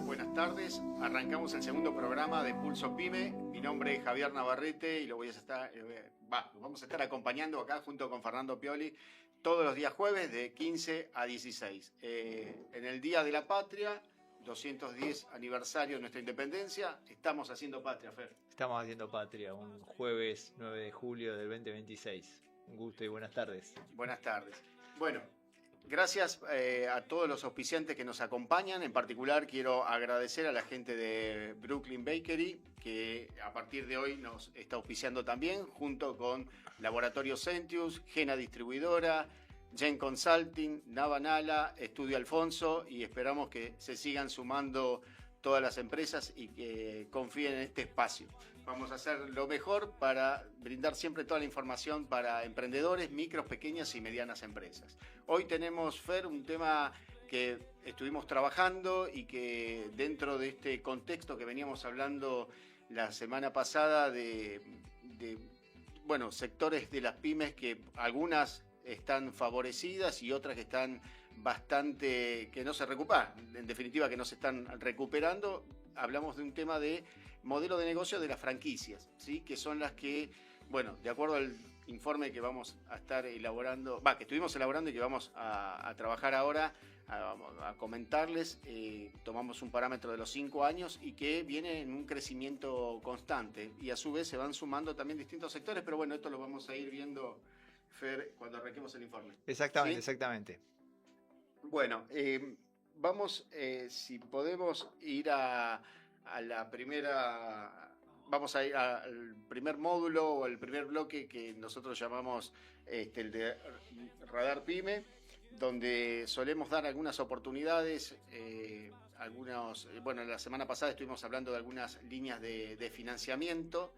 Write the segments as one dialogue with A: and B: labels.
A: buenas tardes. Arrancamos el segundo programa de Pulso Pyme. Mi nombre es Javier Navarrete y lo vamos a estar acompañando acá junto con Fernando Pioli todos los días jueves de 15 a 16. En el Día de la Patria, 210 aniversario de nuestra independencia, estamos haciendo patria, Fer.
B: Estamos haciendo patria, un jueves 9 de julio del 2026. Un gusto y buenas tardes.
A: Buenas tardes. Bueno, gracias a todos los auspiciantes que nos acompañan. En particular quiero agradecer a la gente de Brooklyn Bakery, que a partir de hoy nos está auspiciando también, junto con Laboratorio Centius, Gena Distribuidora, Gen Consulting, Navanala, Estudio Alfonso, y esperamos que se sigan sumando todas las empresas y que confíen en este espacio. Vamos a hacer lo mejor para brindar siempre toda la información para emprendedores, micros, pequeñas y medianas empresas. Hoy tenemos, Fer, un tema que estuvimos trabajando y que dentro de este contexto que veníamos hablando la semana pasada de sectores de las pymes, que algunas están favorecidas y otras que están que no se recuperan, en definitiva que no se están recuperando. Hablamos de un tema de modelo de negocio de las franquicias, ¿sí? Que son las que, de acuerdo al informe que vamos a estar elaborando, que estuvimos elaborando y que vamos a trabajar ahora, a comentarles, tomamos un parámetro de los 5 años y que viene en un crecimiento constante y a su vez se van sumando también distintos sectores, pero esto lo vamos a ir viendo, Fer, cuando arranquemos el informe.
B: Exactamente, ¿sí?
A: Exactamente. Vamos, si podemos ir a la primera, vamos a ir al primer módulo o el primer bloque que nosotros llamamos el de Radar Pyme, donde solemos dar algunas oportunidades, la semana pasada estuvimos hablando de algunas líneas de financiamiento.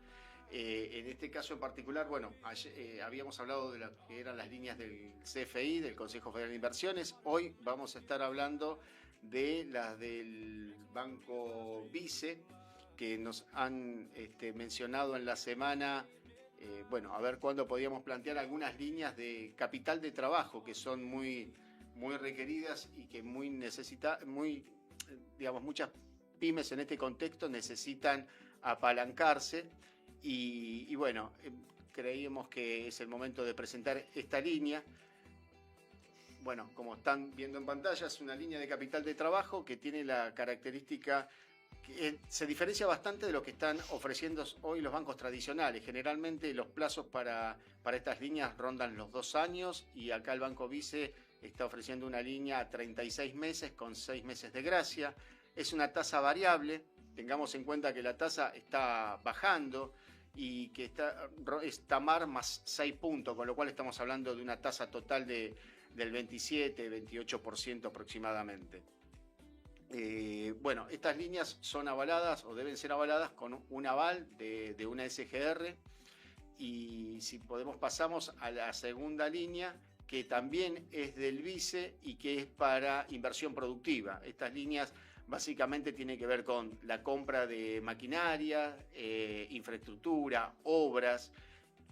A: En este caso en particular, habíamos hablado de lo que eran las líneas del CFI, del Consejo Federal de Inversiones. Hoy vamos a estar hablando de las del Banco Vice, que nos han mencionado en la semana, a ver cuándo podíamos plantear algunas líneas de capital de trabajo que son muy, muy requeridas y que muchas pymes en este contexto necesitan apalancarse. Creíamos que es el momento de presentar esta línea. Como están viendo en pantalla, es una línea de capital de trabajo que tiene la característica que se diferencia bastante de lo que están ofreciendo hoy los bancos tradicionales. Generalmente los plazos para estas líneas rondan los 2 años y acá el Banco Vice está ofreciendo una línea a 36 meses con 6 meses de gracia. Es una tasa variable. Tengamos en cuenta que la tasa está bajando y que es TAMAR más 6 puntos, con lo cual estamos hablando de una tasa total del 27-28% aproximadamente. Estas líneas son avaladas o deben ser avaladas con un aval de una SGR, y si podemos pasamos a la segunda línea, que también es del Vice y que es para inversión productiva. Estas líneas básicamente tiene que ver con la compra de maquinaria, infraestructura, obras.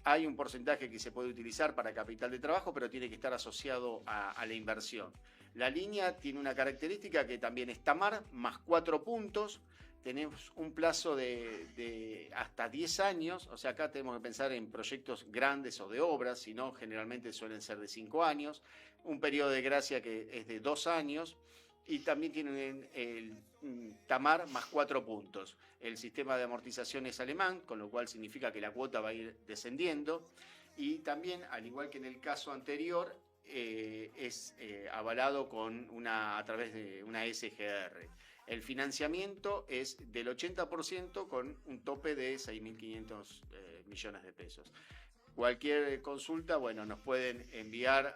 A: Hay un porcentaje que se puede utilizar para capital de trabajo, pero tiene que estar asociado a la inversión. La línea tiene una característica que también es TAMAR más 4 puntos. Tenemos un plazo de hasta 10 años, o sea, acá tenemos que pensar en proyectos grandes o de obras, si no, generalmente suelen ser de 5 años. Un periodo de gracia que es de 2 años. Y también tienen el TAMAR más 4 puntos. El sistema de amortización es alemán, con lo cual significa que la cuota va a ir descendiendo. Y también, al igual que en el caso anterior, es avalado a través de una SGR. El financiamiento es del 80% con un tope de 6.500 millones de pesos. Cualquier consulta, nos pueden enviar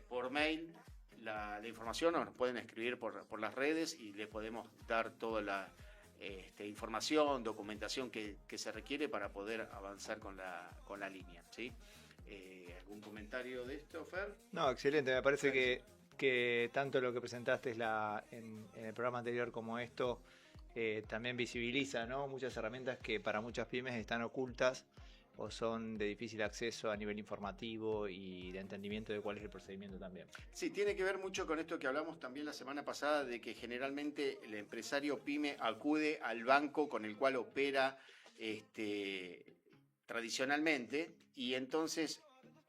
A: por mail la información, o nos pueden escribir por las redes y les podemos dar toda la información, documentación que se requiere para poder avanzar con la línea, ¿sí? ¿Algún comentario de esto, Fer?
B: No, excelente, me parece que tanto lo que presentaste en el programa anterior como esto también visibiliza, ¿no?, muchas herramientas que para muchas pymes están ocultas o son de difícil acceso a nivel informativo y de entendimiento de cuál es el procedimiento también?
A: Sí, tiene que ver mucho con esto que hablamos también la semana pasada, de que generalmente el empresario pyme acude al banco con el cual opera tradicionalmente, y entonces,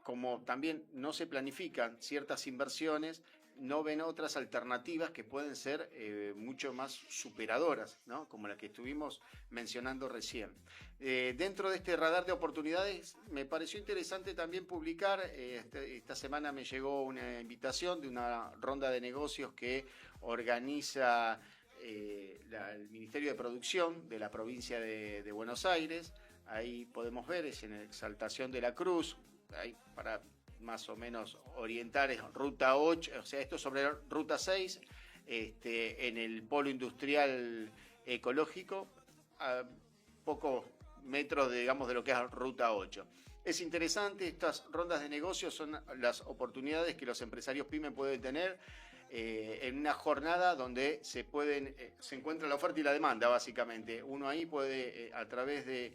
A: como también no se planifican ciertas inversiones, no ven otras alternativas que pueden ser mucho más superadoras, ¿no? Como la que estuvimos mencionando recién. Dentro de este radar de oportunidades, me pareció interesante también publicar, esta semana me llegó una invitación de una ronda de negocios que organiza el Ministerio de Producción de la provincia de Buenos Aires. Ahí podemos ver, es en Exaltación de la Cruz, ahí para más o menos orientar, es ruta 8, o sea, esto es sobre ruta 6, en el polo industrial ecológico, a pocos metros, digamos, de lo que es ruta 8. Es interesante, estas rondas de negocios son las oportunidades que los empresarios pyme pueden tener en una jornada donde se encuentra la oferta y la demanda, básicamente. Uno ahí puede, a través de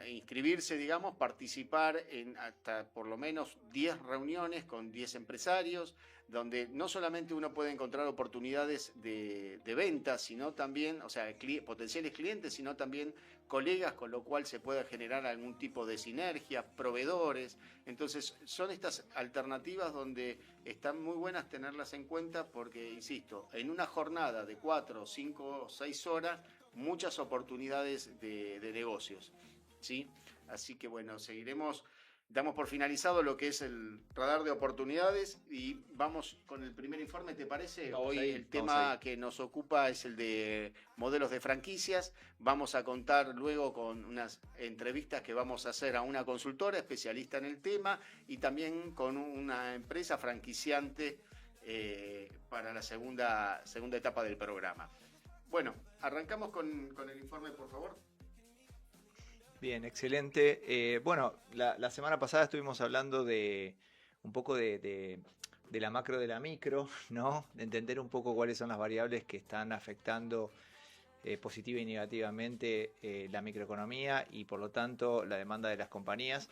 A: inscribirse, digamos, participar en hasta por lo menos 10 reuniones con 10 empresarios, donde no solamente uno puede encontrar oportunidades de venta, sino también, o sea, potenciales clientes, sino también colegas, con lo cual se pueda generar algún tipo de sinergia, proveedores. Entonces, son estas alternativas donde están muy buenas tenerlas en cuenta porque, insisto, en una jornada de 4, 5, 6 horas, muchas oportunidades de negocios, ¿sí? Así que bueno, damos por finalizado lo que es el radar de oportunidades y vamos con el primer informe, ¿te parece? Hoy el tema que nos ocupa es el de modelos de franquicias. Vamos a contar luego con unas entrevistas que vamos a hacer a una consultora especialista en el tema y también con una empresa franquiciante para la segunda etapa del programa. Bueno, arrancamos con el informe, por favor.
B: Bien, excelente. Bueno, la semana pasada estuvimos hablando de un poco de la macro de la micro, ¿no? De entender un poco cuáles son las variables que están afectando positiva y negativamente la microeconomía y por lo tanto la demanda de las compañías.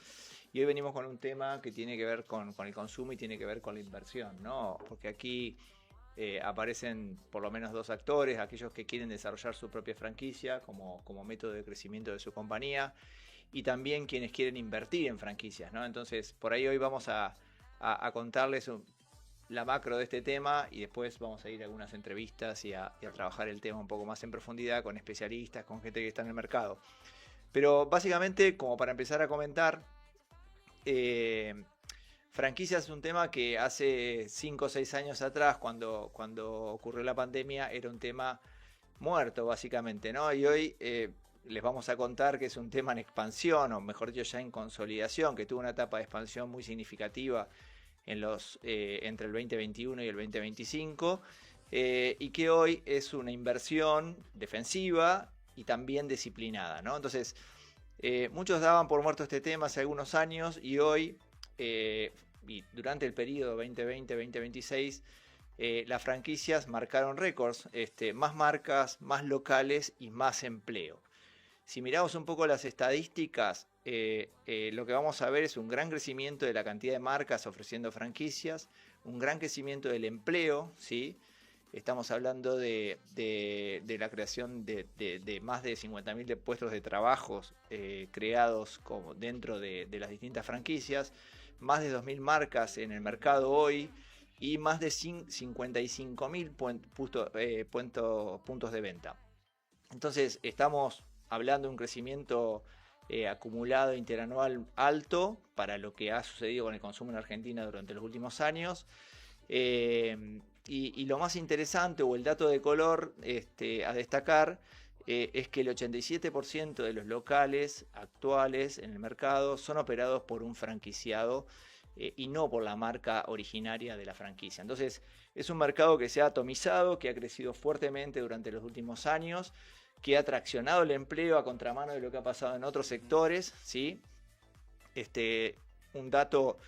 B: Y hoy venimos con un tema que tiene que ver con el consumo y tiene que ver con la inversión, ¿no? Porque aquí aparecen por lo menos dos actores, aquellos que quieren desarrollar su propia franquicia como método de crecimiento de su compañía y también quienes quieren invertir en franquicias, ¿no? Entonces, por ahí hoy vamos a contarles la macro de este tema y después vamos a ir a algunas entrevistas y a trabajar el tema un poco más en profundidad con especialistas, con gente que está en el mercado. Pero básicamente, como para empezar a comentar, franquicias es un tema que hace 5 o 6 años atrás, cuando ocurrió la pandemia, era un tema muerto básicamente, ¿no? Y hoy les vamos a contar que es un tema en expansión, o mejor dicho, ya en consolidación, que tuvo una etapa de expansión muy significativa entre el 2021 y el 2025, y que hoy es una inversión defensiva y también disciplinada, ¿no? Entonces, muchos daban por muerto este tema hace algunos años y hoy... y durante el periodo 2020-2026 las franquicias marcaron récords, más marcas, más locales y más empleo. Si miramos un poco las estadísticas, lo que vamos a ver es un gran crecimiento de la cantidad de marcas ofreciendo franquicias, un gran crecimiento del empleo, ¿sí? Estamos hablando de la creación de más de 50.000 puestos de trabajo creados dentro de las distintas franquicias, más de 2.000 marcas en el mercado hoy y más de 55.000 puntos de venta. Entonces estamos hablando de un crecimiento acumulado interanual alto para lo que ha sucedido con el consumo en Argentina durante los últimos años. Y lo más interesante o el dato de color a destacar es que el 87% de los locales actuales en el mercado son operados por un franquiciado y no por la marca originaria de la franquicia. Entonces es un mercado que se ha atomizado, que ha crecido fuertemente durante los últimos años, que ha traccionado el empleo a contramano de lo que ha pasado en otros sectores, ¿sí? Un dato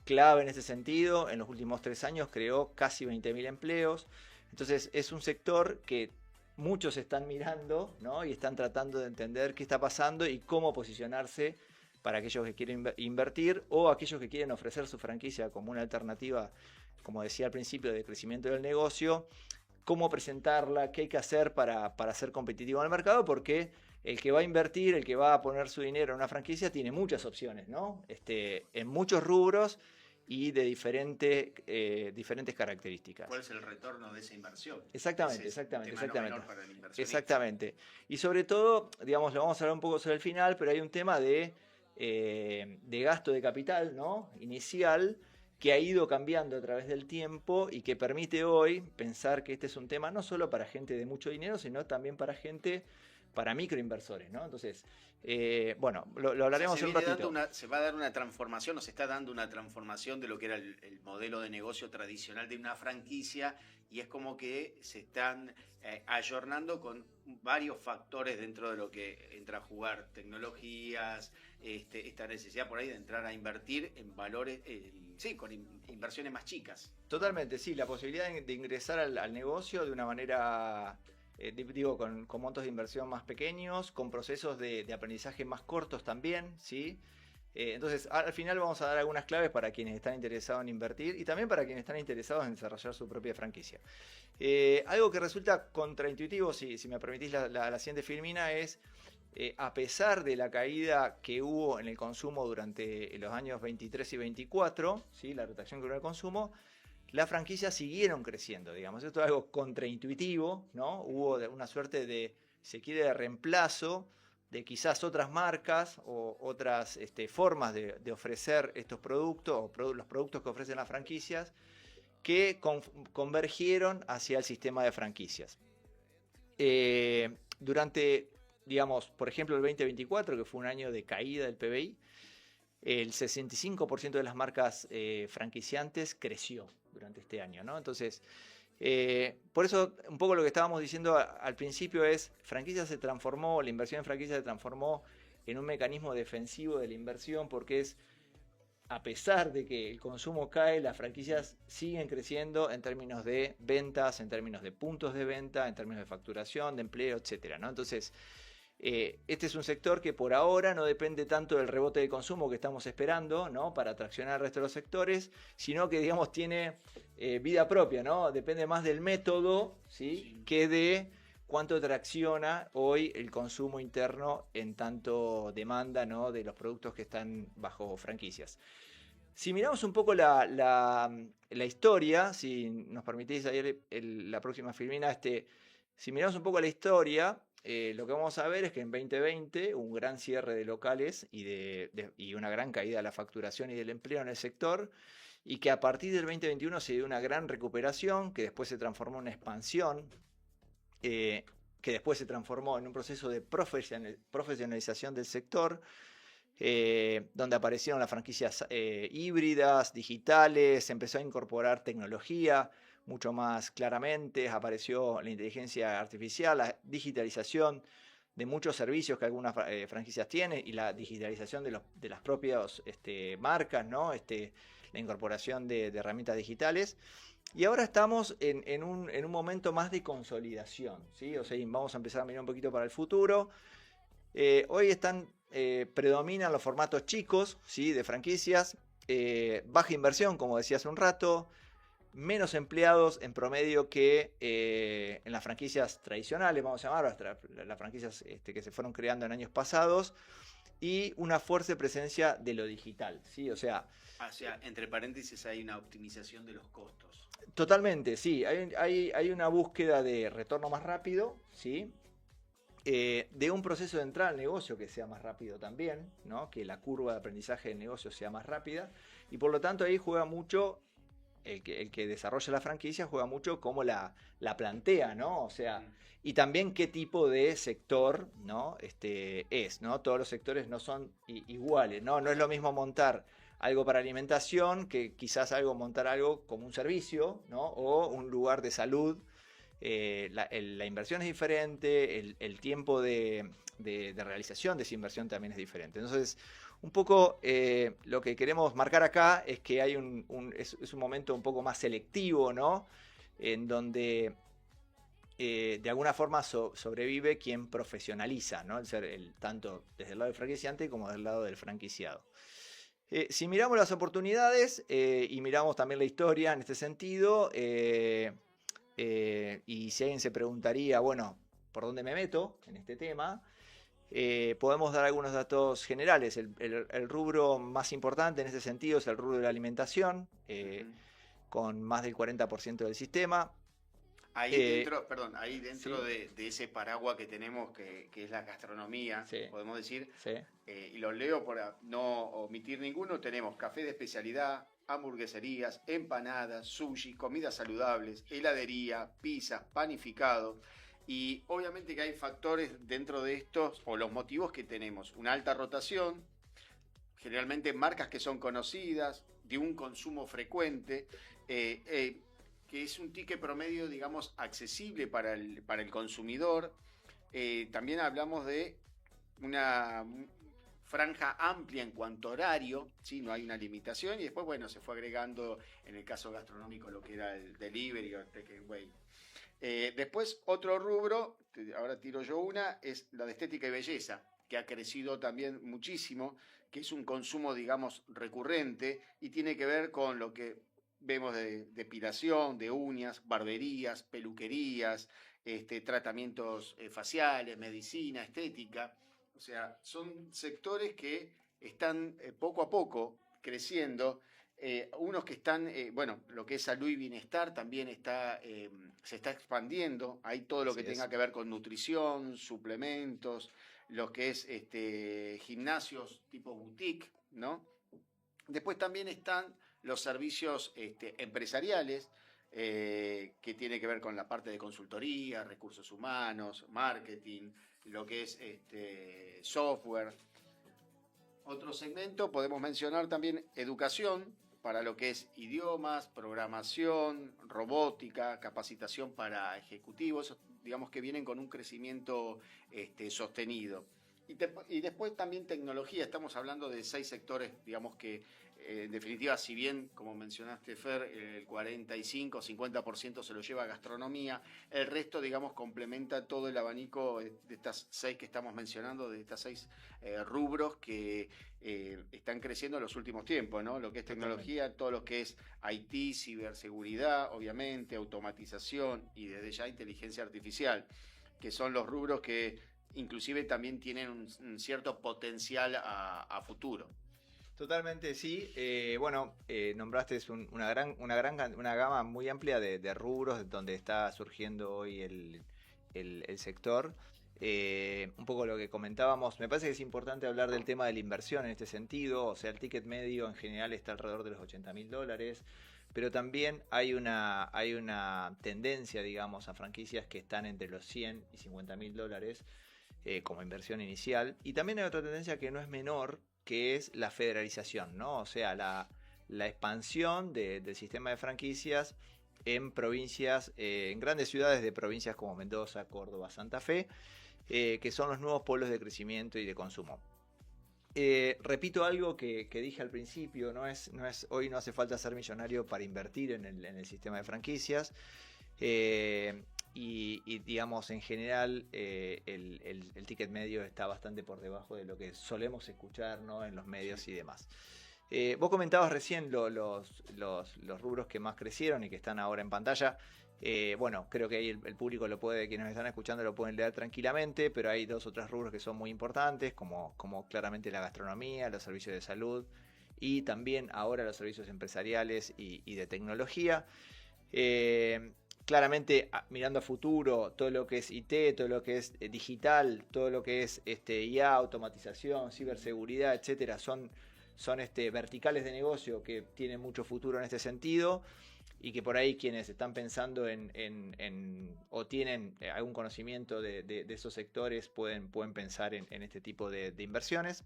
B: clave en ese sentido, en los últimos 3 años creó casi 20.000 empleos. Entonces es un sector que muchos están mirando, ¿no? Y están tratando de entender qué está pasando y cómo posicionarse para aquellos que quieren invertir o aquellos que quieren ofrecer su franquicia como una alternativa, como decía al principio, de crecimiento del negocio, cómo presentarla, qué hay que hacer para ser competitivo en el mercado, porque el que va a invertir, el que va a poner su dinero en una franquicia, tiene muchas opciones, ¿no? En muchos rubros y de diferentes características.
A: ¿Cuál es el retorno de esa inversión?
B: Exactamente.
A: Exactamente.
B: Y sobre todo, digamos, lo vamos a hablar un poco sobre el final, pero hay un tema de gasto de capital, ¿no? Inicial, que ha ido cambiando a través del tiempo y que permite hoy pensar que este es un tema no solo para gente de mucho dinero, sino también para microinversores, ¿no? Entonces, bueno, lo hablaremos en un ratito.
A: Se va a dar una transformación, o se está dando una transformación de lo que era el modelo de negocio tradicional de una franquicia, y es como que se están ayornando con varios factores dentro de lo que entra a jugar: tecnologías, esta necesidad por ahí de entrar a invertir en valores, con inversiones más chicas.
B: Totalmente, sí, la posibilidad de ingresar al negocio de una manera, con montos de inversión más pequeños, con procesos de aprendizaje más cortos también, ¿sí? Entonces, al final vamos a dar algunas claves para quienes están interesados en invertir y también para quienes están interesados en desarrollar su propia franquicia. Algo que resulta contraintuitivo, si me permitís la siguiente filmina, es a pesar de la caída que hubo en el consumo durante los años 23 y 24, ¿sí? La retracción que hubo en el consumo, las franquicias siguieron creciendo, digamos. Esto es algo contraintuitivo, ¿no? Hubo una suerte de reemplazo de quizás otras marcas o otras formas de ofrecer estos productos o los productos que ofrecen las franquicias, que convergieron hacia el sistema de franquicias. Durante, digamos, por ejemplo, el 2024, que fue un año de caída del PBI, el 65% de las marcas franquiciantes creció durante este año, ¿no? Entonces, por eso, un poco lo que estábamos diciendo al principio es, la inversión en franquicia se transformó en un mecanismo defensivo de la inversión, porque a pesar de que el consumo cae, las franquicias siguen creciendo en términos de ventas, en términos de puntos de venta, en términos de facturación, de empleo, etcétera, ¿no? Entonces, este es un sector que por ahora no depende tanto del rebote de consumo que estamos esperando, ¿no? Para traccionar al resto de los sectores, sino que, digamos, tiene vida propia, ¿no? Depende más del método, ¿sí? Que de cuánto tracciona hoy el consumo interno en tanto demanda, ¿no? De los productos que están bajo franquicias. Si miramos un poco la historia, si nos permitís ahí la próxima filmina, si miramos un poco la historia, lo que vamos a ver es que en 2020 hubo un gran cierre de locales y una gran caída de la facturación y del empleo en el sector, y que a partir del 2021 se dio una gran recuperación, que después se transformó en una expansión, que después se transformó en un proceso de profesionalización del sector, donde aparecieron las franquicias híbridas, digitales, se empezó a incorporar tecnología mucho más claramente, apareció la inteligencia artificial, la digitalización de muchos servicios que algunas franquicias tienen y la digitalización de las propias marcas, ¿no? La incorporación de herramientas digitales. Y ahora estamos en un momento más de consolidación, ¿sí? O sea, vamos a empezar a mirar un poquito para el futuro. Hoy predominan los formatos chicos, ¿sí? De franquicias, baja inversión, como decía hace un rato, menos empleados en promedio que en las franquicias tradicionales, vamos a llamar, las franquicias que se fueron creando en años pasados, y una fuerte presencia de lo digital, ¿sí? O sea,
A: entre paréntesis, hay una optimización de los costos.
B: Totalmente, sí. Hay una búsqueda de retorno más rápido, ¿sí? De un proceso de entrada al negocio que sea más rápido también, ¿no? Que la curva de aprendizaje del negocio sea más rápida, y por lo tanto ahí juega mucho el que desarrolla la franquicia, juega mucho cómo la plantea, ¿no? O sea, y también qué tipo de sector, ¿no? ¿no? Todos los sectores no son iguales, ¿no? No es lo mismo montar algo para alimentación que quizás montar algo como un servicio, ¿no? O un lugar de salud. La inversión es diferente, el tiempo de realización de esa inversión también es diferente. Entonces, un poco lo que queremos marcar acá es que hay es un momento un poco más selectivo, ¿no? En donde de alguna forma sobrevive quien profesionaliza, ¿no? Tanto desde el lado del franquiciante como del lado del franquiciado. Si miramos las oportunidades y miramos también la historia en este sentido, y si alguien se preguntaría, bueno, ¿por dónde me meto en este tema? Podemos dar algunos datos generales. El rubro más importante en este sentido es el rubro de la alimentación, con más del 40% del sistema.
A: Ahí dentro de ese paraguas que tenemos, que es la gastronomía, sí, podemos decir, sí, y los leo para no omitir ninguno, tenemos café de especialidad, hamburgueserías, empanadas, sushi, comidas saludables, heladería, pizzas, panificado. Y obviamente que hay factores dentro de estos, o los motivos que tenemos, una alta rotación, generalmente marcas que son conocidas, de un consumo frecuente, que es un ticket promedio, digamos, accesible para el consumidor. También hablamos de una franja amplia en cuanto a horario, ¿sí? No hay una limitación, y después, bueno, se fue agregando, en el caso gastronómico, lo que era el delivery o el takeaway. Después, otro rubro, ahora tiro yo una, es la de estética y belleza, que ha crecido también muchísimo, que es un consumo, digamos, recurrente, y tiene que ver con lo que vemos de depilación, de uñas, barberías, peluquerías, tratamientos faciales, medicina, estética. O sea, son sectores que están poco a poco creciendo. Unos que están, bueno, lo que es salud y bienestar también se está expandiendo. Hay todo lo que tenga que ver con nutrición, suplementos, lo que es gimnasios tipo boutique, ¿no? Después también están los servicios empresariales, que tiene que ver con la parte de consultoría, recursos humanos, marketing, lo que es software. Otro segmento, podemos mencionar también educación, para lo que es idiomas, programación, robótica, capacitación para ejecutivos, digamos que vienen con un crecimiento sostenido. Y después también tecnología, estamos hablando de 6 sectores, digamos que en definitiva, si bien, como mencionaste, Fer, el 45-50% se lo lleva a gastronomía, el resto, digamos, complementa todo el abanico de estas 6 que estamos mencionando, de estas 6 rubros que están creciendo en los últimos tiempos, ¿no? Lo que es tecnología, todo lo que es IT, ciberseguridad, obviamente, automatización y desde ya inteligencia artificial, que son los rubros que inclusive también tienen un cierto potencial a futuro.
B: Totalmente, sí. Nombraste una gama muy amplia de rubros donde está surgiendo hoy el sector. Un poco lo que comentábamos, me parece que es importante hablar del tema de la inversión en este sentido. O sea, el ticket medio en general está alrededor de los $80.000, pero también hay una tendencia, digamos, a franquicias que están entre los $100 y $50.000 como inversión inicial. Y también hay otra tendencia que no es menor, que es la federalización, ¿no? O sea, la expansión del sistema de franquicias en provincias, en grandes ciudades de provincias como Mendoza, Córdoba, Santa Fe, que son los nuevos polos de crecimiento y de consumo. Repito algo que dije al principio, hoy no hace falta ser millonario para invertir en el sistema de franquicias. Y digamos, en general, el ticket medio está bastante por debajo de lo que solemos escuchar, ¿no?, en los medios y demás. Vos comentabas recién los rubros que más crecieron y que están ahora en pantalla. Bueno, creo que ahí el público quienes me están escuchando lo pueden leer tranquilamente, pero hay 2 o 3 rubros que son muy importantes, como claramente la gastronomía, los servicios de salud y también ahora los servicios empresariales y de tecnología. Claramente, mirando a futuro, todo lo que es IT, todo lo que es digital, todo lo que es IA, automatización, ciberseguridad, etcétera, son verticales de negocio que tienen mucho futuro en este sentido y que por ahí quienes están pensando o tienen algún conocimiento de esos sectores pueden pensar en este tipo de inversiones.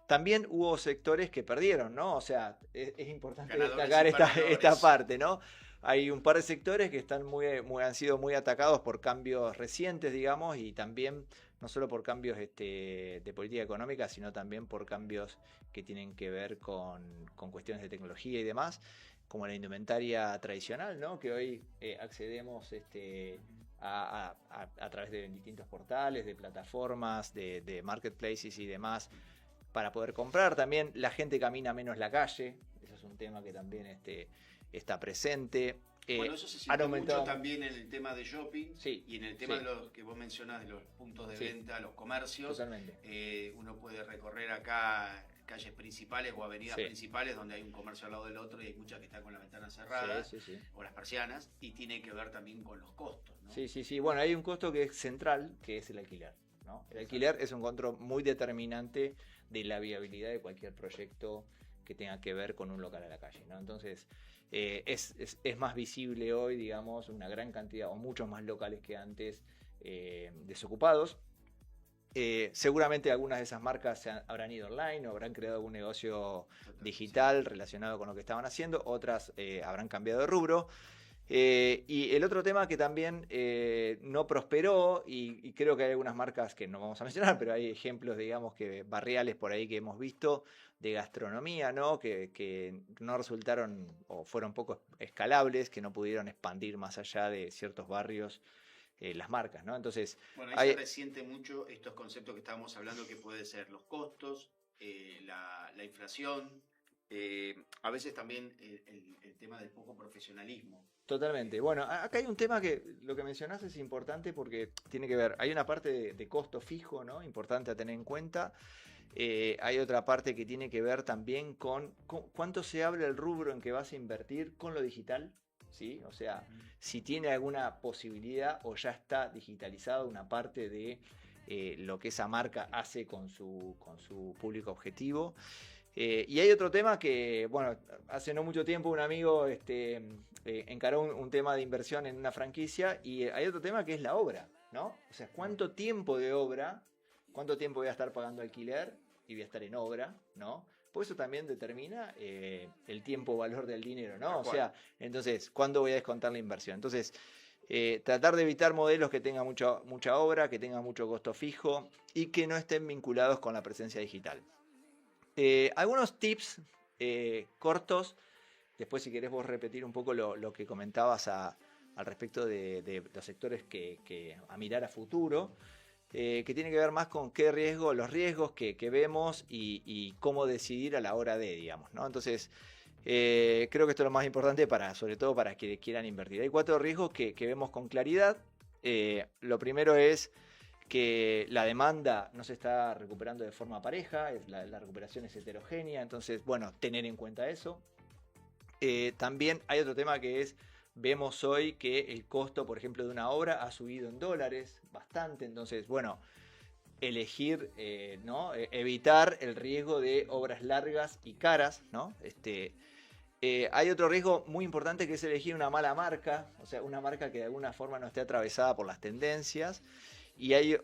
B: También hubo sectores que perdieron, ¿no? O sea, es importante destacar esta parte, ¿no? Hay un par de sectores que han sido muy atacados por cambios recientes, digamos, y también no solo por cambios de política económica, sino también por cambios que tienen que ver con cuestiones de tecnología y demás. como la indumentaria tradicional, ¿no? Que hoy accedemos a través de distintos portales, de plataformas, de marketplaces y demás, para poder comprar. También la gente camina menos la calle, eso es un tema que también está presente.
A: Bueno, eso se siente mucho también en el tema de shopping, sí, y en el tema de los que vos mencionás, de los puntos de venta, los comercios.
B: Totalmente.
A: Uno puede recorrer acá calles principales o avenidas principales donde hay un comercio al lado del otro y hay muchas que están con la ventana cerrada o las persianas, y tiene que ver también con los costos, ¿no?
B: Sí. Bueno, hay un costo que es central, que es el alquiler, ¿no? El alquiler es un costo muy determinante de la viabilidad de cualquier proyecto que tenga que ver con un local a la calle, ¿no? Entonces, es más visible hoy, digamos, una gran cantidad o muchos más locales que antes desocupados. Seguramente algunas de esas marcas habrán ido online o habrán creado algún negocio digital relacionado con lo que estaban haciendo, otras habrán cambiado de rubro. Y el otro tema que también no prosperó, y creo que hay algunas marcas que no vamos a mencionar, pero hay ejemplos, digamos, que barriales por ahí que hemos visto de gastronomía, ¿no? Que no resultaron o fueron poco escalables, que no pudieron expandir más allá de ciertos barrios las marcas, ¿no? Entonces,
A: bueno, ahí se resiente mucho estos conceptos que estábamos hablando, que puede ser los costos, la inflación, a veces también el tema del poco profesionalismo.
B: Totalmente. Bueno, acá hay un tema que lo que mencionás es importante porque tiene que ver, hay una parte de costo fijo, ¿no? Importante a tener en cuenta. Hay otra parte que tiene que ver también con cuánto se abre el rubro en que vas a invertir con lo digital, ¿sí? O sea, si tiene alguna posibilidad o ya está digitalizado una parte de lo que esa marca hace con su público objetivo. Y hay otro tema que, bueno, hace no mucho tiempo un amigo encaró un tema de inversión en una franquicia, y hay otro tema que es la obra, ¿no? O sea, ¿cuánto tiempo de obra, cuánto tiempo voy a estar pagando alquiler y voy a estar en obra, ¿no? Pues eso también determina el tiempo valor del dinero, ¿no? O sea, entonces, ¿cuándo voy a descontar la inversión? Entonces, tratar de evitar modelos que tengan mucha obra, que tengan mucho costo fijo y que no estén vinculados con la presencia digital. Algunos tips cortos, después si querés vos repetir un poco lo que comentabas al respecto de los sectores que a mirar a futuro, que tiene que ver más con los riesgos que vemos y cómo decidir a la hora de, digamos, ¿no? Entonces, creo que esto es lo más importante sobre todo para quienes quieran invertir. Hay 4 riesgos que vemos con claridad. Lo primero es que la demanda no se está recuperando de forma pareja, la recuperación es heterogénea, entonces, bueno, tener en cuenta eso. También hay otro tema que vemos hoy que el costo, por ejemplo, de una obra ha subido en dólares bastante, entonces, bueno, elegir, ¿no? Evitar el riesgo de obras largas y caras, ¿no? Hay otro riesgo muy importante que es elegir una mala marca, o sea, una marca que de alguna forma no esté atravesada por las tendencias. Y hay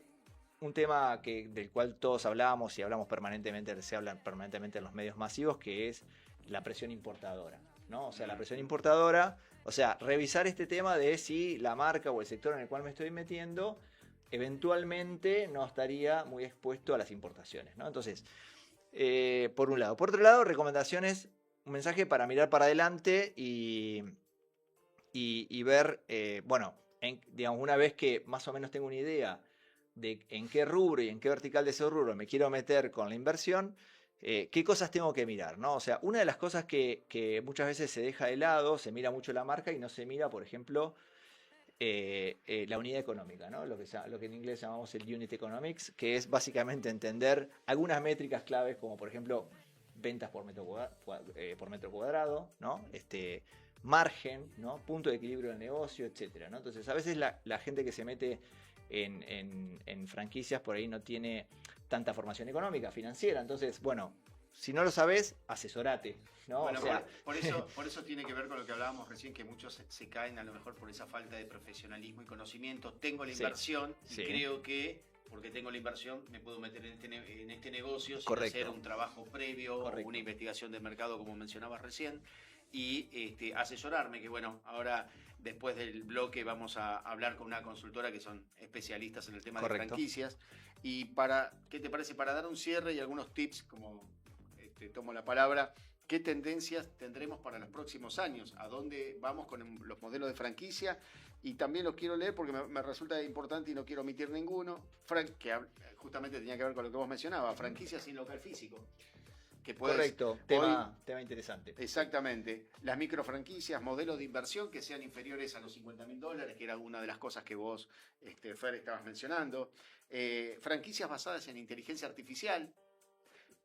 B: un tema del cual todos hablamos y hablamos permanentemente, se habla permanentemente en los medios masivos, que es la presión importadora, ¿no? O sea, la presión importadora, o sea, revisar este tema de si la marca o el sector en el cual me estoy metiendo eventualmente no estaría muy expuesto a las importaciones, ¿no? Entonces, por un lado. Por otro lado, recomendaciones, un mensaje para mirar para adelante y ver, bueno, digamos, una vez que más o menos tengo una idea de en qué rubro y en qué vertical de ese rubro me quiero meter con la inversión, qué cosas tengo que mirar, ¿no? O sea, una de las cosas que muchas veces se deja de lado, se mira mucho la marca y no se mira, por ejemplo, la unidad económica, ¿no? Lo que en inglés llamamos el unit economics, que es básicamente entender algunas métricas claves, como por ejemplo ventas por metro cuadrado, ¿no? Margen, ¿no? Punto de equilibrio del negocio, etcétera, ¿no? Entonces, a veces la gente que se mete en franquicias por ahí no tiene tanta formación económica, financiera. Entonces, bueno, si no lo sabes, asesorate, ¿no?
A: Bueno,
B: o sea,
A: por eso tiene que ver con lo que hablábamos recién, que muchos se caen a lo mejor por esa falta de profesionalismo y conocimiento. Tengo la inversión y creo que porque tengo la inversión me puedo meter en este negocio sin hacer un trabajo previo o una investigación de mercado, como mencionabas recién, y asesorarme, que bueno, ahora después del bloque vamos a hablar con una consultora que son especialistas en el tema de franquicias. Y ¿qué te parece? Para dar un cierre y algunos tips, como tomo la palabra, qué tendencias tendremos para los próximos años, a dónde vamos con los modelos de franquicia, y también los quiero leer porque me resulta importante y no quiero omitir ninguno, que justamente tenía que ver con lo que vos mencionabas, franquicias sin local físico.
B: Correcto, tema interesante.
A: Exactamente. Las microfranquicias, modelos de inversión que sean inferiores a los $50.000, que era una de las cosas que vos, Fer, estabas mencionando. Franquicias basadas en inteligencia artificial,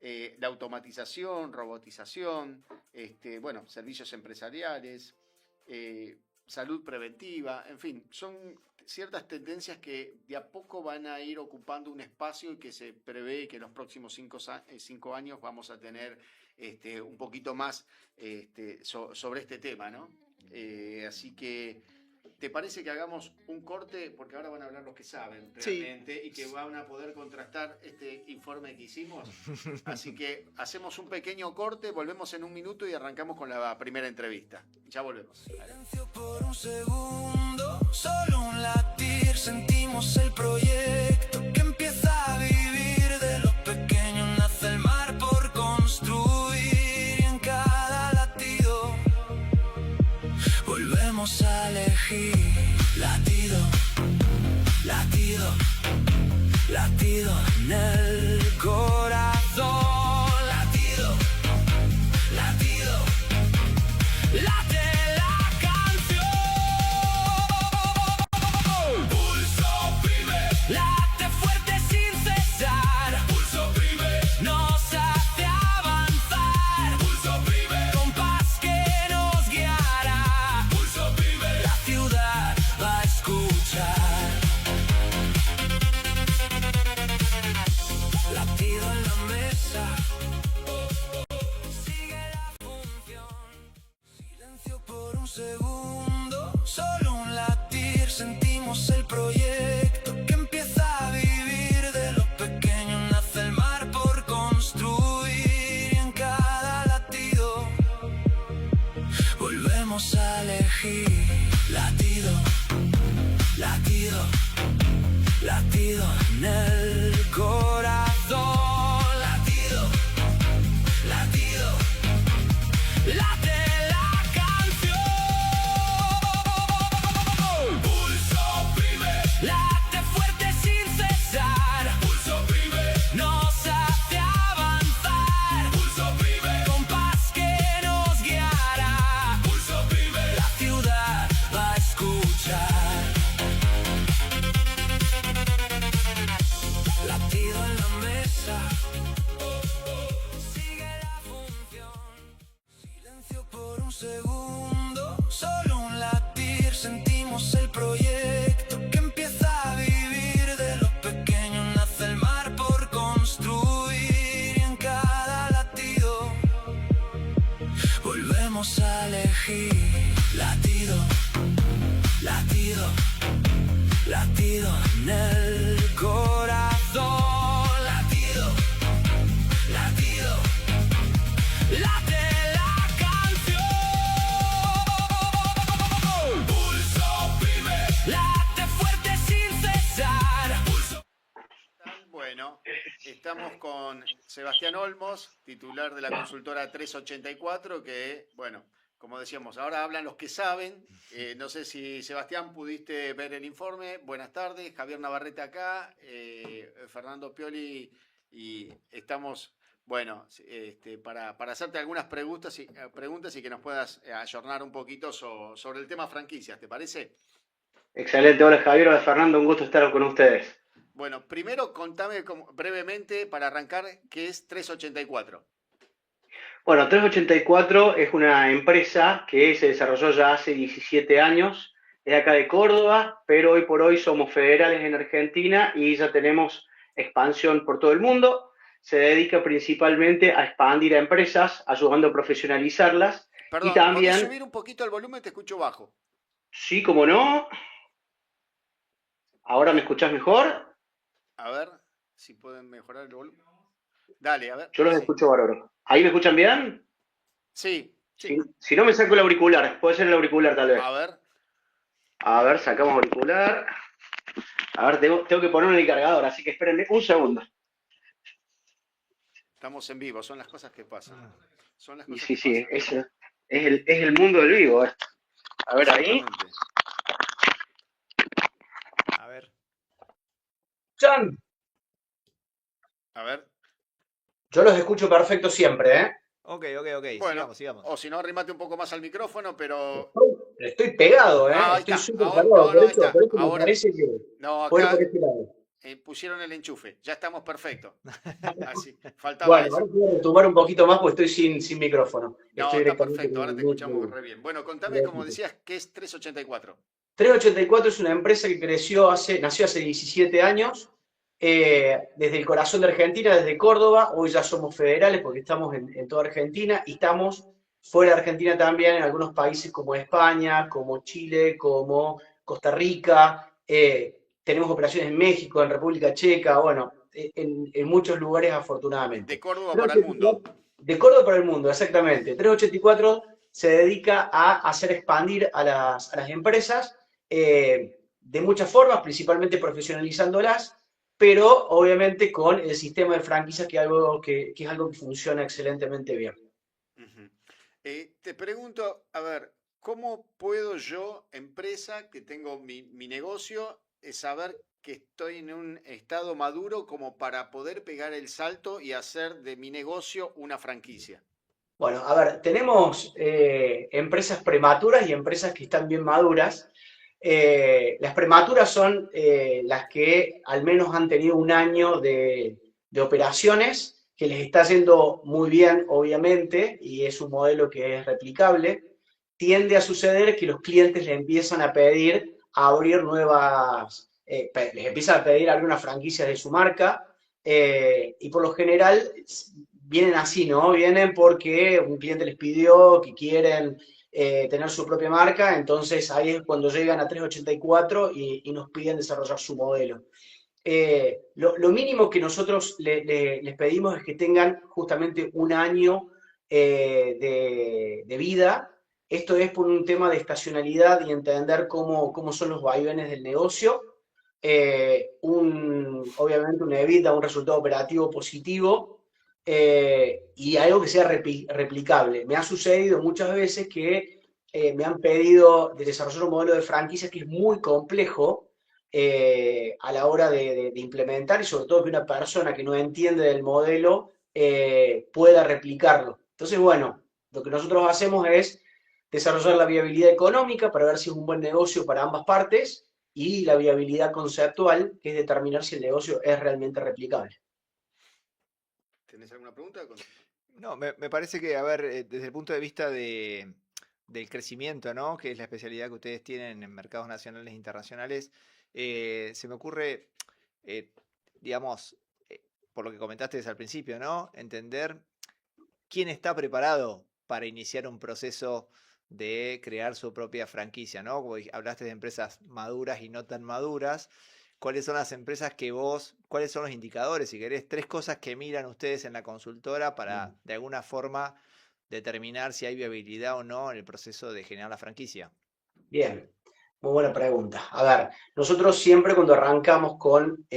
A: la automatización, robotización, servicios empresariales, salud preventiva, en fin, son ciertas tendencias que de a poco van a ir ocupando un espacio y que se prevé que en los próximos 5 años vamos a tener un poquito más sobre este tema, ¿no? Así que, ¿te parece que hagamos un corte? Porque ahora van a hablar los que saben realmente, sí, y que van a poder contrastar este informe que hicimos. Así que hacemos un pequeño corte, volvemos en un minuto y arrancamos con la primera entrevista. Ya volvemos.
C: Silencio por un segundo, solo un latir, sentimos el proyecto que empieza a vivir. De lo pequeño nace el mar por construir, y en cada latido volvemos a elegir. Latido, latido, latido en el corazón. Latido, latido, late la canción. Pulso Prime, late fuerte sin cesar. Pulso Prime, nos hace avanzar. Pulso Prime, compás que nos guiará. Pulso Prime, la ciudad va a escuchar. Latido en la mesa, sigue la función. Silencio por un segundo, solo un latir, sentimos el proyecto que empieza a vivir. De lo pequeño nace el mar por construir, y en cada latido volvemos a elegir. Latido, latido, latido en el corazón. Latido, latido, late la canción. Pulso Prime, late fuerte sin cesar. Pulso Prime, nos hace avanzar. Pulso Prime, compás que nos guiará. Pulso Prime, la ciudad va a escuchar. Latido en la mesa, sigue la función. Silencio por un segundo, solo un latir, sentimos el proyecto que empieza a vivir. De lo pequeño nace el mar por construir, y en cada latido volvemos a elegir. Latido, latido, latido en el corazón. Latido, latido, late la canción. Pulso Prime, late fuerte sin cesar. Pulso.
A: Bueno, estamos con Sebastián Olmos, titular de la consultora 384, que, bueno, como decíamos, ahora hablan los que saben. No sé si, Sebastián, pudiste ver el informe. Buenas tardes, Javier Navarrete acá, Fernando Pioli, y estamos, bueno, para hacerte algunas preguntas y que nos puedas ayornar un poquito sobre el tema franquicias, ¿te parece?
D: Excelente, hola Javier, hola Fernando, un gusto estar con ustedes.
A: Bueno, primero contame brevemente, para arrancar, ¿qué es 384?
D: Bueno, 384 es una empresa que se desarrolló ya hace 17 años, es acá de Córdoba, pero hoy por hoy somos federales en Argentina y ya tenemos expansión por todo el mundo. Se dedica principalmente a expandir a empresas, ayudando a profesionalizarlas.
A: Perdón,
D: y también...
A: ¿podés subir un poquito el volumen? Te escucho bajo.
D: Sí, cómo no. ¿Ahora me escuchás mejor?
A: A ver si pueden mejorar el volumen. Dale, a ver.
D: Yo los escucho bárbaro. ¿Ahí me escuchan bien?
A: Sí.
D: Si no, me saco el auricular. Puede ser el auricular, tal vez.
A: A ver,
D: sacamos auricular. A ver, tengo que ponerlo en el cargador, así que espérenme un segundo.
A: Estamos en vivo, son las cosas que pasan. Son las
D: Y
A: cosas
D: sí,
A: que
D: sí,
A: pasan.
D: es el mundo del vivo. A ver ahí.
A: Exactamente.
B: A ver.
D: ¡Chan!
A: A ver.
D: Yo los escucho perfecto siempre, ¿eh?
B: Ok.
A: Bueno,
B: Sigamos.
A: o si no, arrimate un poco más al micrófono, pero...
D: Estoy pegado, ¿eh?
A: Ah, ahí
D: Estoy
A: está.
D: súper
A: Ahora,
D: pegado.
A: no, ahí está.
D: Por eso me
A: Ahora,
D: parece que
A: no,
D: puedo ir por
A: acá
D: este lado.
A: pusieron el enchufe. Ya estamos perfectos. Así, faltaba
D: Bueno, ahora
A: eso.
D: quiero retomar un poquito más porque estoy sin micrófono.
A: No,
D: Estoy
A: está
D: directamente
A: perfecto.
D: con
A: Ahora
D: el
A: te
D: mic
A: escuchamos re bien. Bueno, contame, como
D: del-
A: decías, ¿qué es 384?
D: 384 es una empresa que nació hace 17 años, desde el corazón de Argentina, desde Córdoba. Hoy ya somos federales porque estamos en toda Argentina y estamos fuera de Argentina también, en algunos países como España, como Chile, como Costa Rica. Tenemos operaciones en México, en República Checa, bueno, en muchos lugares
A: De
D: afortunadamente.
A: Córdoba para el mundo.
D: De Córdoba para el mundo, exactamente. 384 se dedica a hacer expandir a las empresas de muchas formas, principalmente profesionalizándolas, pero obviamente con el sistema de franquicias que es algo que funciona excelentemente bien.
A: Ujú. Te pregunto, a ver, ¿cómo puedo yo, empresa, que tengo mi negocio, saber que estoy en un estado maduro como para poder pegar el salto y hacer de mi negocio una franquicia?
D: Bueno, a ver, tenemos empresas prematuras y empresas que están bien maduras. Las prematuras son las que al menos han tenido un año de operaciones, que les está yendo muy bien, obviamente, y es un modelo que es replicable. Tiende a suceder que los clientes les empiezan a pedir abrir les empiezan a pedir abrir una franquicia de su marca, y por lo general vienen así, ¿no? Vienen porque un cliente les pidió que quieren tener su propia marca, entonces ahí es cuando llegan a 384 y nos piden desarrollar su modelo. Lo mínimo que nosotros les pedimos es que tengan justamente un año de vida. Esto es por un tema de estacionalidad y entender cómo son los vaivenes del negocio. Obviamente una EBITDA, un resultado operativo positivo, y algo que sea replicable. Me ha sucedido muchas veces que me han pedido de desarrollar un modelo de franquicia que es muy complejo a la hora de implementar, y sobre todo que una persona que no entiende del modelo pueda replicarlo. Entonces, bueno, lo que nosotros hacemos es desarrollar la viabilidad económica para ver si es un buen negocio para ambas partes, y la viabilidad conceptual, que es determinar si el negocio es realmente replicable.
A: ¿Tenés alguna pregunta?
B: No, me parece que, a ver, desde el punto de vista del crecimiento, ¿no? Que es la especialidad que ustedes tienen en mercados nacionales e internacionales, se me ocurre, digamos, por lo que comentaste desde el principio, ¿no? Entender quién está preparado para iniciar un proceso de crear su propia franquicia, ¿no? Como hablaste de empresas maduras y no tan maduras. ¿Cuáles son las empresas cuáles son los indicadores, si querés, 3 cosas que miran ustedes en la consultora para, de alguna forma, determinar si hay viabilidad o no en el proceso de generar la franquicia?
D: Bien, muy buena pregunta. A ver, nosotros siempre cuando arrancamos con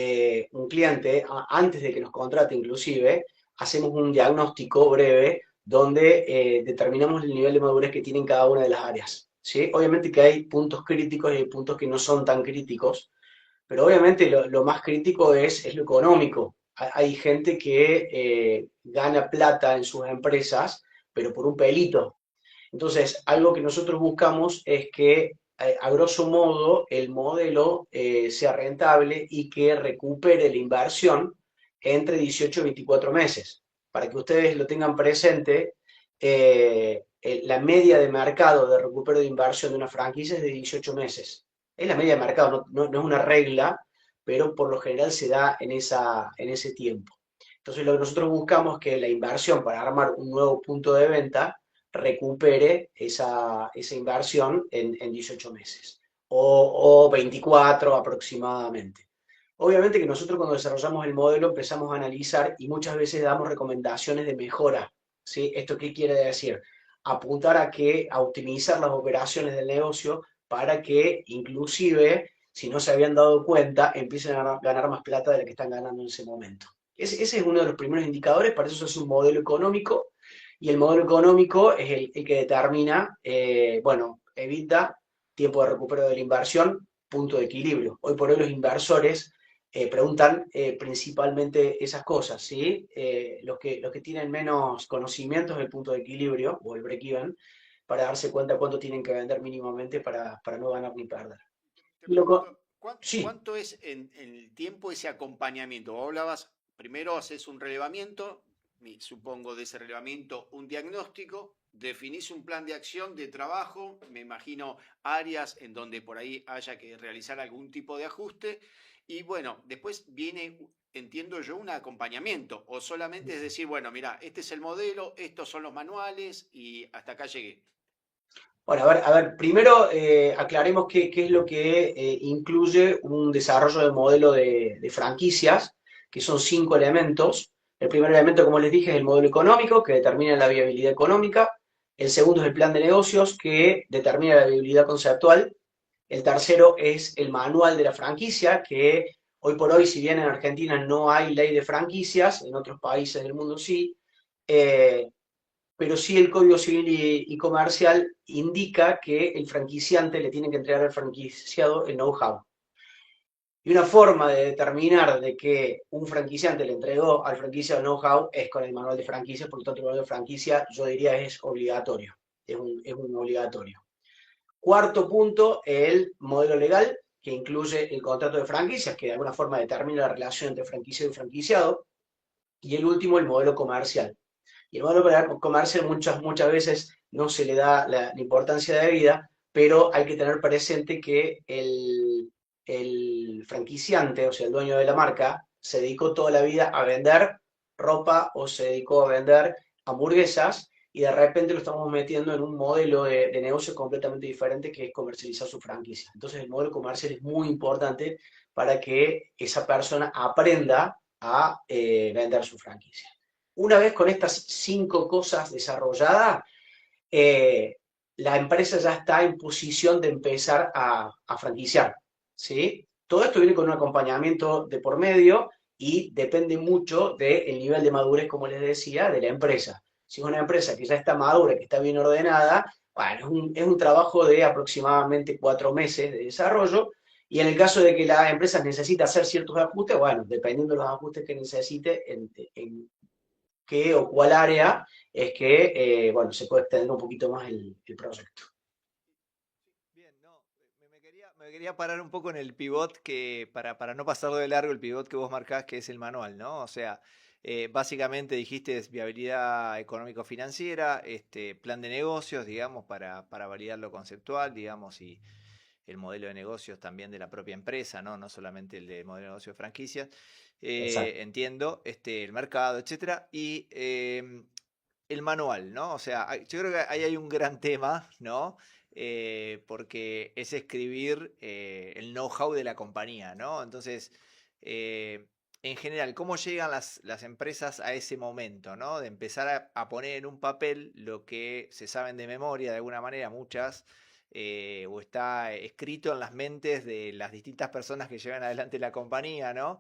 D: un cliente, antes de que nos contrate inclusive, hacemos un diagnóstico breve donde determinamos el nivel de madurez que tienen cada una de las áreas, ¿sí? Obviamente que hay puntos críticos y hay puntos que no son tan críticos, pero obviamente lo más crítico es lo económico. Hay gente que gana plata en sus empresas, pero por un pelito. Entonces, algo que nosotros buscamos es que, a grosso modo, el modelo sea rentable y que recupere la inversión entre 18 y 24 meses. Para que ustedes lo tengan presente, la media de mercado de recupero de inversión de una franquicia es de 18 meses. Es la media de mercado, no es una regla, pero por lo general se da en ese tiempo. Entonces, lo que nosotros buscamos es que la inversión para armar un nuevo punto de venta recupere esa inversión en 18 meses o 24 aproximadamente. Obviamente que nosotros cuando desarrollamos el modelo empezamos a analizar y muchas veces damos recomendaciones de mejora, ¿sí? ¿Esto qué quiere decir? Apuntar a optimizar las operaciones del negocio para que inclusive, si no se habían dado cuenta, empiecen a ganar más plata de la que están ganando en ese momento. Ese es uno de los primeros indicadores, para eso se hace un modelo económico, y el modelo económico es el que determina, bueno, EBITDA, tiempo de recupero de la inversión, punto de equilibrio. Hoy por hoy los inversores preguntan principalmente esas cosas, ¿sí? Los que tienen menos conocimientos del punto de equilibrio, o el break-even, para darse cuenta cuánto tienen que vender mínimamente para no ganar ni perder.
A: Te
D: Y lo co-
A: pregunto,
D: sí,
A: ¿cuánto es en el tiempo ese acompañamiento? Vos hablabas, primero haces un relevamiento, supongo de ese relevamiento un diagnóstico, definís un plan de acción de trabajo, me imagino áreas en donde por ahí haya que realizar algún tipo de ajuste, y bueno, después viene, entiendo yo, un acompañamiento, o solamente es decir, bueno, mira, este es el modelo, estos son los manuales y hasta acá llegué.
D: bueno, a ver, primero aclaremos qué es lo que incluye un desarrollo de modelo de franquicias, que son 5 elementos. El primer elemento, como les dije, es el modelo económico, que determina la viabilidad económica. El segundo es el plan de negocios, que determina la viabilidad conceptual. El tercero es el manual de la franquicia, que hoy por hoy, si bien en Argentina no hay ley de franquicias, en otros países del mundo sí, eh, pero sí el Código Civil y Comercial indica que el franquiciante le tiene que entregar al franquiciado el know-how. Y una forma de determinar de que un franquiciante le entregó al franquiciado el know-how es con el manual de franquicia, por lo tanto el manual de franquicia yo diría es obligatorio, es un obligatorio. Cuarto punto, el modelo legal, que incluye el contrato de franquicias, que de alguna forma determina la relación entre franquiciado y franquiciado. Y el último, el modelo comercial. Y el modelo comercial muchas veces no se le da la importancia debida, pero hay que tener presente que el franquiciante, o sea, el dueño de la marca, se dedicó toda la vida a vender ropa o se dedicó a vender hamburguesas y de repente lo estamos metiendo en un modelo de negocio completamente diferente que es comercializar su franquicia. Entonces el modelo comercial es muy importante para que esa persona aprenda a vender su franquicia. Una vez con estas 5 cosas desarrolladas, eh, la empresa ya está en posición de empezar a franquiciar, ¿sí? Todo esto viene con un acompañamiento de por medio y depende mucho del nivel de madurez, como les decía, de la empresa. Si es una empresa que ya está madura, que está bien ordenada, bueno, es un trabajo de aproximadamente 4 meses de desarrollo. Y en el caso de que la empresa necesita hacer ciertos ajustes, bueno, dependiendo de los ajustes que necesite, en qué o cuál área es que, bueno, se puede extender un poquito más el proyecto.
B: Bien, no, me quería parar un poco en el pivot para no pasarlo de largo, el pivot que vos marcás, que es el manual, ¿no? O sea, básicamente dijiste es viabilidad económico-financiera, plan de negocios, digamos, para validar lo conceptual, digamos, y el modelo de negocios también de la propia empresa, ¿no? No solamente el de modelo de negocio de franquicias.
D: Exacto.
B: Entiendo, el mercado, etcétera. Y el manual, ¿no? O sea, yo creo que ahí hay un gran tema, ¿no? Porque es escribir el know-how de la compañía, ¿no? Entonces, en general, ¿cómo llegan las empresas a ese momento, ¿no? De empezar a poner en un papel lo que se saben de memoria, de alguna manera, muchas, o está escrito en las mentes de las distintas personas que llevan adelante la compañía, ¿no?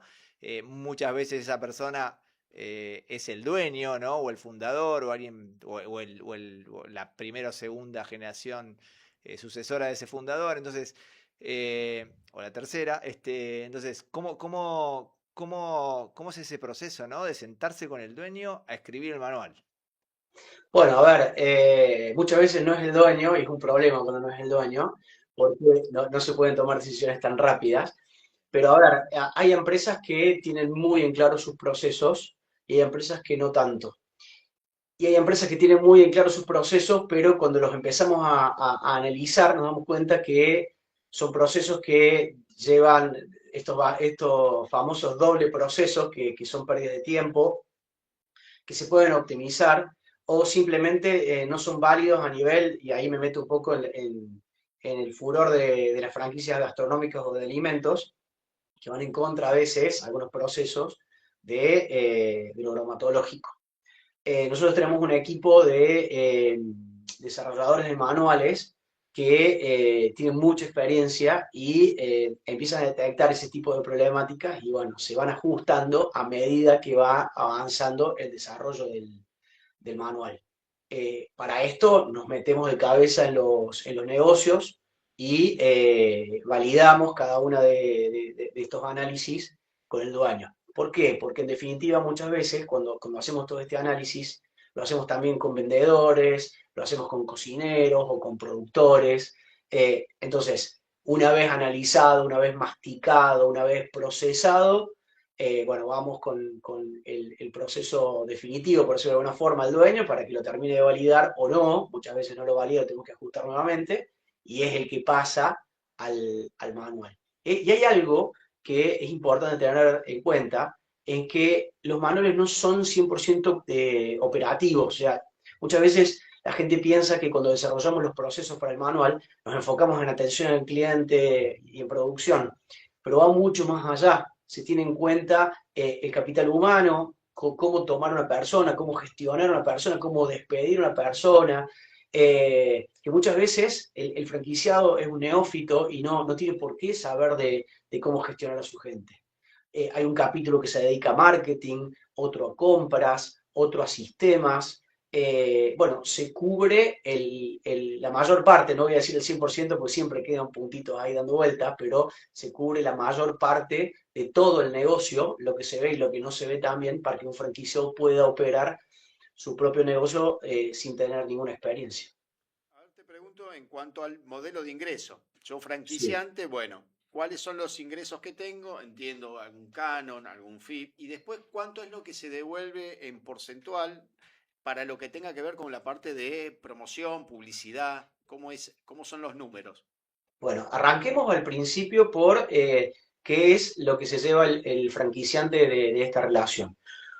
B: Muchas veces esa persona es el dueño, ¿no? O el fundador, o alguien, o la primera o segunda generación sucesora de ese fundador, entonces, o la tercera, entonces, ¿cómo es ese proceso, ¿no? De sentarse con el dueño a escribir el manual.
D: Bueno, a ver, muchas veces no es el dueño, y es un problema cuando no es el dueño, porque no se pueden tomar decisiones tan rápidas. Pero a ver, hay empresas que tienen muy en claro sus procesos y hay empresas que no tanto. Y hay empresas que tienen muy en claro sus procesos, pero cuando los empezamos a analizar nos damos cuenta que son procesos que llevan estos famosos doble procesos que son pérdidas de tiempo, que se pueden optimizar o simplemente no son válidos a nivel, y ahí me meto un poco en el furor de las franquicias gastronómicas o de alimentos, que van en contra a veces, algunos procesos, de lo bromatológico. Nosotros tenemos un equipo de desarrolladores de manuales que tienen mucha experiencia y empiezan a detectar ese tipo de problemáticas y bueno, se van ajustando a medida que va avanzando el desarrollo del manual. Para esto nos metemos de cabeza en los negocios y validamos cada uno de estos análisis con el dueño. ¿Por qué? Porque en definitiva muchas veces cuando hacemos todo este análisis, lo hacemos también con vendedores, lo hacemos con cocineros o con productores. Entonces, una vez analizado, una vez masticado, una vez procesado, bueno, vamos con el proceso definitivo, por decirlo de alguna forma, al dueño para que lo termine de validar o no. Muchas veces no lo valida, tenemos que ajustar nuevamente, y es el que pasa al manual. Y hay algo que es importante tener en cuenta, en que los manuales no son 100% operativos. O sea, muchas veces la gente piensa que cuando desarrollamos los procesos para el manual nos enfocamos en atención al cliente y en producción, pero va mucho más allá. Se tiene en cuenta el capital humano, cómo tomar una persona, cómo gestionar una persona, cómo despedir una persona, que muchas veces el franquiciado es un neófito y no tiene por qué saber de cómo gestionar a su gente. Hay un capítulo que se dedica a marketing, otro a compras, otro a sistemas. Bueno, se cubre la mayor parte, no voy a decir el 100% porque siempre quedan puntitos ahí dando vueltas, pero se cubre la mayor parte de todo el negocio, lo que se ve y lo que no se ve también, para que un franquiciado pueda operar su propio negocio sin tener ninguna experiencia.
A: Ahora te pregunto en cuanto al modelo de ingreso. Yo
D: Sí.
A: franquiciante, bueno, ¿cuáles son los ingresos que tengo? Entiendo algún canon, algún FIP. Y después, ¿cuánto es lo que se devuelve en porcentual para lo que tenga que ver con la parte de promoción, publicidad? ¿Cómo son los números?
D: Bueno, arranquemos al principio por qué es lo que se lleva el franquiciante de esta relación.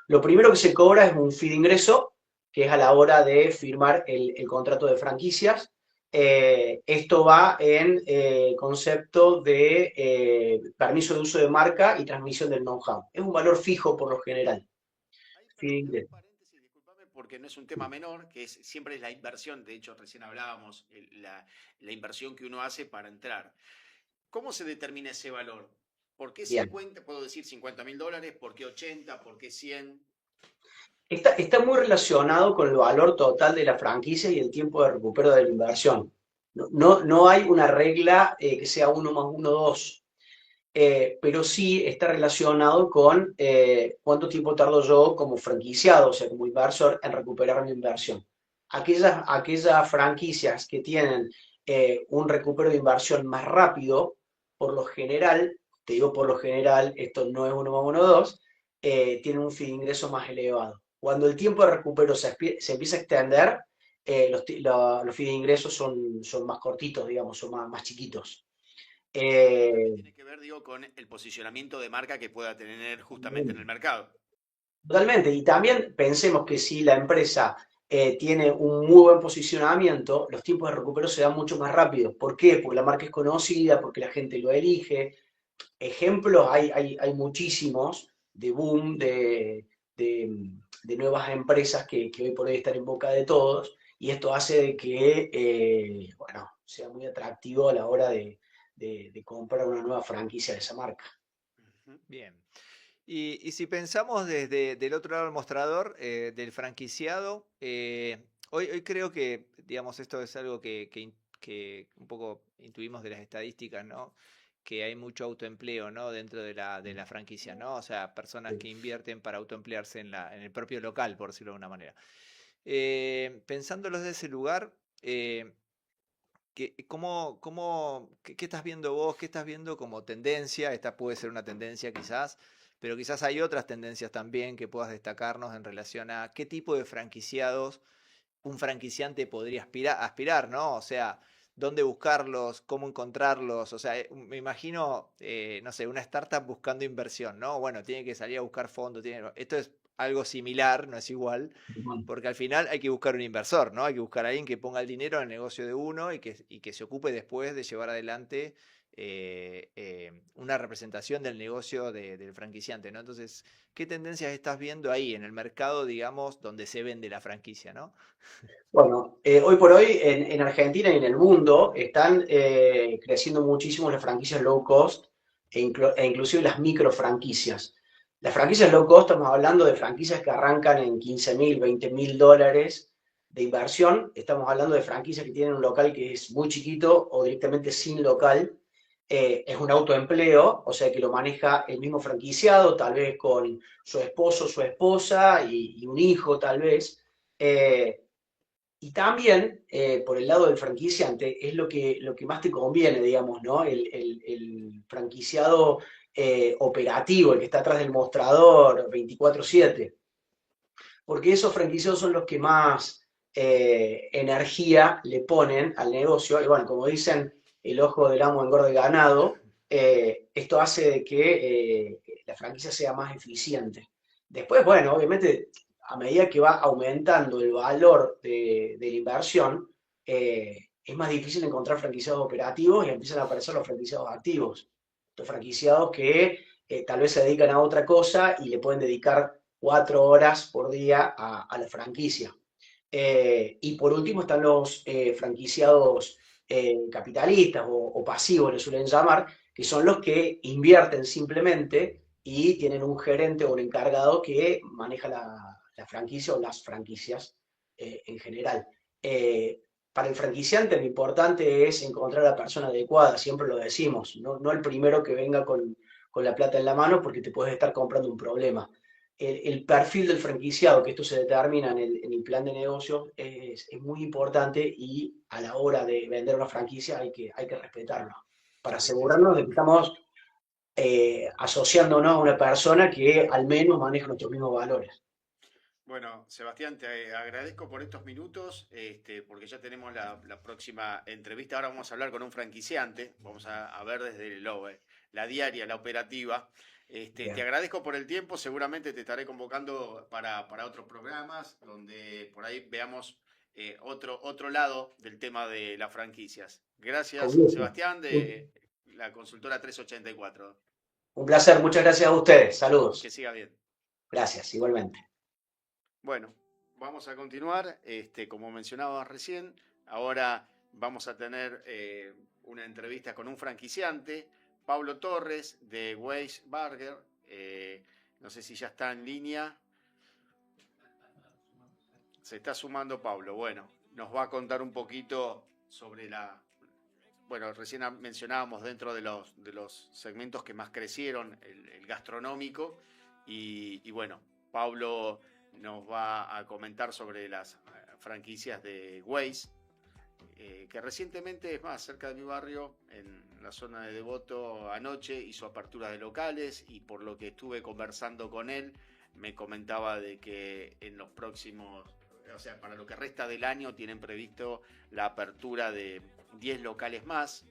D: Lo primero que se cobra es un fee de ingreso, que es a la hora de firmar el contrato de franquicias. Esto va en concepto de permiso de uso de marca y transmisión del know-how. Es un valor fijo por lo general.
A: Ahí,
D: Fee de
A: perdón, te hago un
D: ingreso.
A: paréntesis, discúlpame, porque no es un tema menor, siempre es la inversión. De hecho, recién hablábamos, la inversión que uno hace para entrar. ¿Cómo se determina ese valor? ¿Por qué
D: Bien.
A: 50? Puedo decir $50.000, ¿por qué 80? ¿Por qué 100?
D: Está muy relacionado con el valor total de la franquicia y el tiempo de recupero de la inversión. No hay una regla que sea uno más uno 2, pero sí está relacionado con cuánto tiempo tardo yo como franquiciado, o sea, como inversor, en recuperar mi inversión. Aquellas franquicias que tienen un recupero de inversión más rápido, por lo general, te digo por lo general, esto no es uno más uno 2, tienen un fin de ingreso más elevado. Cuando el tiempo de recupero se empieza a extender, los fees de ingresos son más cortitos, digamos, son más chiquitos.
A: Esto también
D: Eh,
A: tiene que ver, digo, con el posicionamiento de marca que pueda tener justamente en el mercado.
D: Totalmente. Y también pensemos que si la empresa tiene un muy buen posicionamiento, los tiempos de recupero se dan mucho más rápido. ¿Por qué? Porque la marca es conocida, porque la gente lo elige. Ejemplos hay muchísimos de boom, de nuevas empresas que hoy por hoy están en boca de todos, y esto hace de que, bueno, sea muy atractivo a la hora de comprar una nueva franquicia de esa marca.
A: Ujú.
B: Bien. Y si pensamos desde del otro lado del mostrador, del franquiciado, hoy creo que, digamos, esto es algo que un poco intuimos de las estadísticas, ¿no? Que hay mucho autoempleo, ¿no? Dentro de la franquicia, ¿no? O sea, personas que invierten para autoemplearse en el propio local, por decirlo de alguna manera. Pensándolo desde ese lugar, ¿qué estás viendo vos? ¿Qué estás viendo como tendencia? Esta puede ser una tendencia quizás, pero quizás hay otras tendencias también que puedas destacarnos en relación a qué tipo de franquiciados un franquiciante podría aspirar, ¿no? O sea, dónde buscarlos, cómo encontrarlos. O sea, me imagino, no sé, una startup buscando inversión, ¿no? Bueno, tiene que salir a buscar fondos. Esto es algo similar, no es igual, porque al final hay que buscar un inversor, ¿no? Hay que buscar a alguien que ponga el dinero en el negocio de uno y que se ocupe después de llevar adelante una representación del negocio del franquiciante, ¿no? Entonces, ¿qué tendencias estás viendo ahí en el mercado, digamos, donde se vende la franquicia, ¿no?
E: Bueno, hoy por hoy en Argentina y en el mundo están creciendo muchísimo las franquicias low cost e inclusive las micro franquicias. Las franquicias low cost, estamos hablando de franquicias que arrancan en 15.000, 20.000 dólares de inversión. Estamos hablando de franquicias que tienen un local que es muy chiquito o directamente sin local. Es un autoempleo, o sea que lo maneja el mismo franquiciado, tal vez con su esposo, su esposa y un hijo tal vez. Eh, y también, por el lado del franquiciante, es lo que más te conviene, digamos, ¿no? El franquiciado operativo, el que está atrás del mostrador 24/7. Porque esos franquiciados son los que más energía le ponen al negocio. Y bueno, como dicen, el ojo del amo engorda el ganado. Esto hace de que la franquicia sea más eficiente. Después, bueno, obviamente a medida que va aumentando el valor de la inversión, es más difícil encontrar franquiciados operativos y empiezan a aparecer los franquiciados activos. Los franquiciados que tal vez se dedican a otra cosa y le pueden dedicar 4 horas por día a la franquicia. Y por último están los franquiciados capitalistas o pasivos, le suelen llamar, que son los que invierten simplemente y tienen un gerente o un encargado que maneja la franquicia o las franquicias en general. Para el franquiciante lo importante es encontrar a la persona adecuada, siempre lo decimos, no el primero que venga con la plata en la mano porque te puedes estar comprando un problema. El perfil del franquiciado, que esto se determina en el plan de negocio, es muy importante y a la hora de vender una franquicia hay que respetarlo para
A: Sí, sí, sí.
E: asegurarnos de que estamos asociándonos a una persona que al menos maneja nuestros mismos valores.
A: Bueno, Sebastián, te agradezco por estos minutos, porque ya tenemos la próxima entrevista. Ahora vamos a hablar con un franquiciante, vamos a ver desde la diaria, la operativa. Te
E: Bien.
A: agradezco por el tiempo, seguramente te estaré convocando para otros programas donde por ahí veamos otro lado del tema de las franquicias.
E: Con
A: Gracias,
E: gusto.
A: Sebastián, de la consultora 384.
E: Un placer, muchas gracias a ustedes.
A: Que
E: Saludos.
A: siga bien.
E: Gracias, igualmente.
A: Bueno, vamos a continuar. Como mencionaba recién, ahora vamos a tener una entrevista con un franquiciante, Pablo Torres, de Weiss Burger. No sé si ya está en línea. Se está sumando Pablo. Bueno, nos va a contar un poquito sobre Bueno, recién mencionábamos dentro de los segmentos que más crecieron, el gastronómico. Y bueno, Pablo nos va a comentar sobre las franquicias de Weiss, que recientemente, es más, cerca de mi barrio, en la zona de Devoto, anoche hizo apertura de locales y por lo que estuve conversando con él, me comentaba de que en los próximos, o sea, para lo que resta del año tienen previsto la apertura de 10 locales más.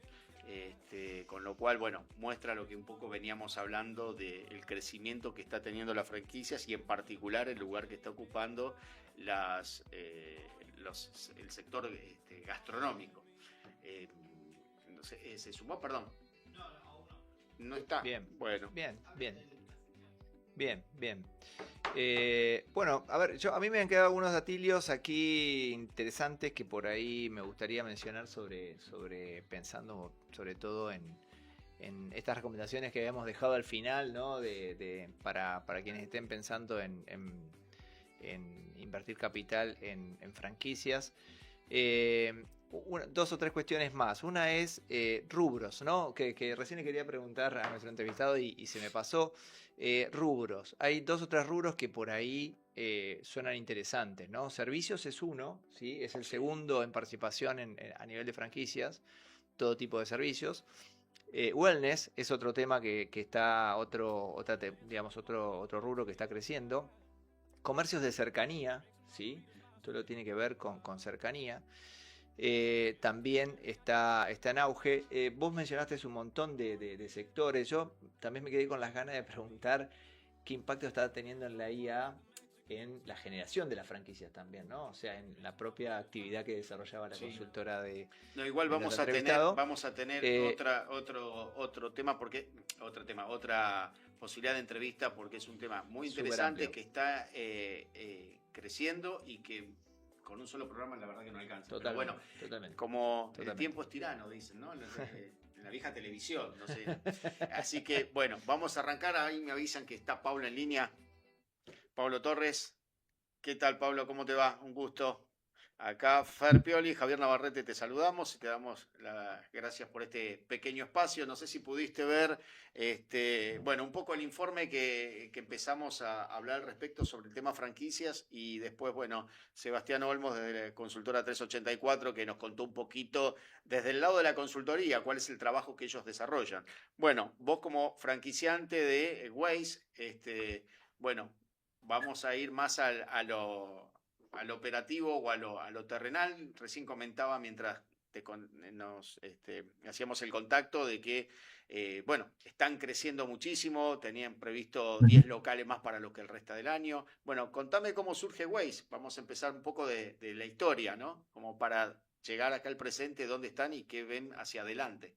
A: Con lo cual, bueno, muestra lo que un poco veníamos hablando del crecimiento que está teniendo las franquicias y en particular el lugar que está ocupando el sector gastronómico. No sé, ¿se sumó? Perdón. No está.
B: Bien.
A: Bueno.
B: Bien. Bueno, a ver, a mí me han quedado algunos datillos aquí interesantes que por ahí me gustaría mencionar sobre pensando sobre todo en estas recomendaciones que habíamos dejado al final, ¿no? Para quienes estén pensando en invertir capital en franquicias. Dos o tres cuestiones más. Una es rubros, ¿no? Que recién le quería preguntar a nuestro entrevistado y se me pasó. Rubros. Hay 2 o 3 rubros que por ahí suenan interesantes, ¿no? Servicios es uno, ¿sí? Es el segundo en participación a nivel de franquicias, todo tipo de servicios. Wellness es otro tema que está, otro rubro que está creciendo. Comercios de cercanía, ¿sí? Todo tiene que ver con cercanía. También está en auge. Vos mencionaste un montón de sectores. Yo también me quedé con las ganas de preguntar qué impacto está teniendo en la IA en la generación de las franquicias también, ¿no? O sea, en la propia actividad que desarrollaba la
A: Sí.
B: consultora de...
A: No, igual
B: de
A: vamos
B: nuestro
A: a tener,
B: entrevistado.
A: otro tema, otra posibilidad de entrevista, porque es un tema muy
B: Súper
A: interesante
B: amplio.
A: que está creciendo y que con un solo programa la verdad que no alcanza. Pero
B: Totalmente,
A: bueno,
B: totalmente.
A: como el
B: Totalmente.
A: tiempo es tirano, dicen, ¿no? En la vieja televisión, no sé. Así que, bueno, vamos a arrancar. Ahí me avisan que está Pablo en línea. Pablo Torres. ¿Qué tal, Pablo? ¿Cómo te va? Un gusto. Acá Fer Pioli, Javier Navarrete, te saludamos y te damos las gracias por este pequeño espacio. No sé si pudiste ver, bueno, un poco el informe que empezamos a hablar al respecto sobre el tema franquicias y después, bueno, Sebastián Olmos de la consultora 384 que nos contó un poquito desde el lado de la consultoría cuál es el trabajo que ellos desarrollan. Bueno, vos como franquiciante de Waze, bueno, vamos a ir más al operativo o a lo terrenal. Recién comentaba mientras nos hacíamos el contacto de que, bueno, están creciendo muchísimo, tenían previsto 10 locales más para lo que el resto del año. Bueno, contame cómo surge Waze. Vamos a empezar un poco de la historia, ¿no? Como para llegar acá al presente, dónde están y qué ven hacia adelante.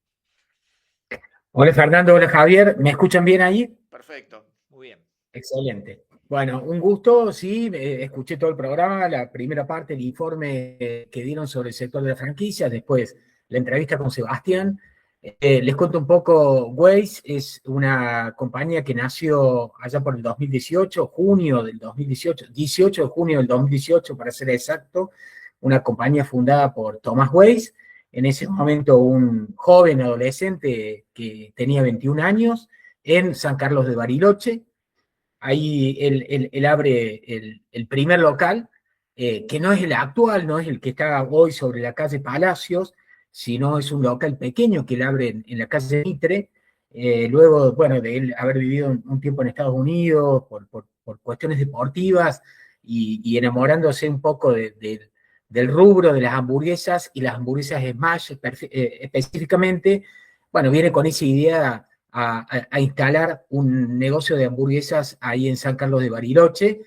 F: Hola Fernando, hola Javier, ¿me escuchan bien ahí?
A: Perfecto.
B: Muy bien.
F: Excelente. Bueno, un gusto, sí, escuché todo el programa, la primera parte, el informe que dieron sobre el sector de la franquicia, después la entrevista con Sebastián. Les cuento un poco, Waze es una compañía que nació allá por el 2018, junio del 2018, 18 de junio del 2018 para ser exacto, una compañía fundada por Thomas Waze, en ese momento un joven adolescente que tenía 21 años, en San Carlos de Bariloche. Ahí él abre el primer local, que no es el actual, no es el que está hoy sobre la calle Palacios, sino es un local pequeño que él abre en la calle Mitre. Luego, bueno, de él haber vivido un tiempo en Estados Unidos por cuestiones deportivas y enamorándose un poco del rubro de las hamburguesas y las hamburguesas Smash específicamente, bueno, viene con esa idea a instalar un negocio de hamburguesas ahí en San Carlos de Bariloche.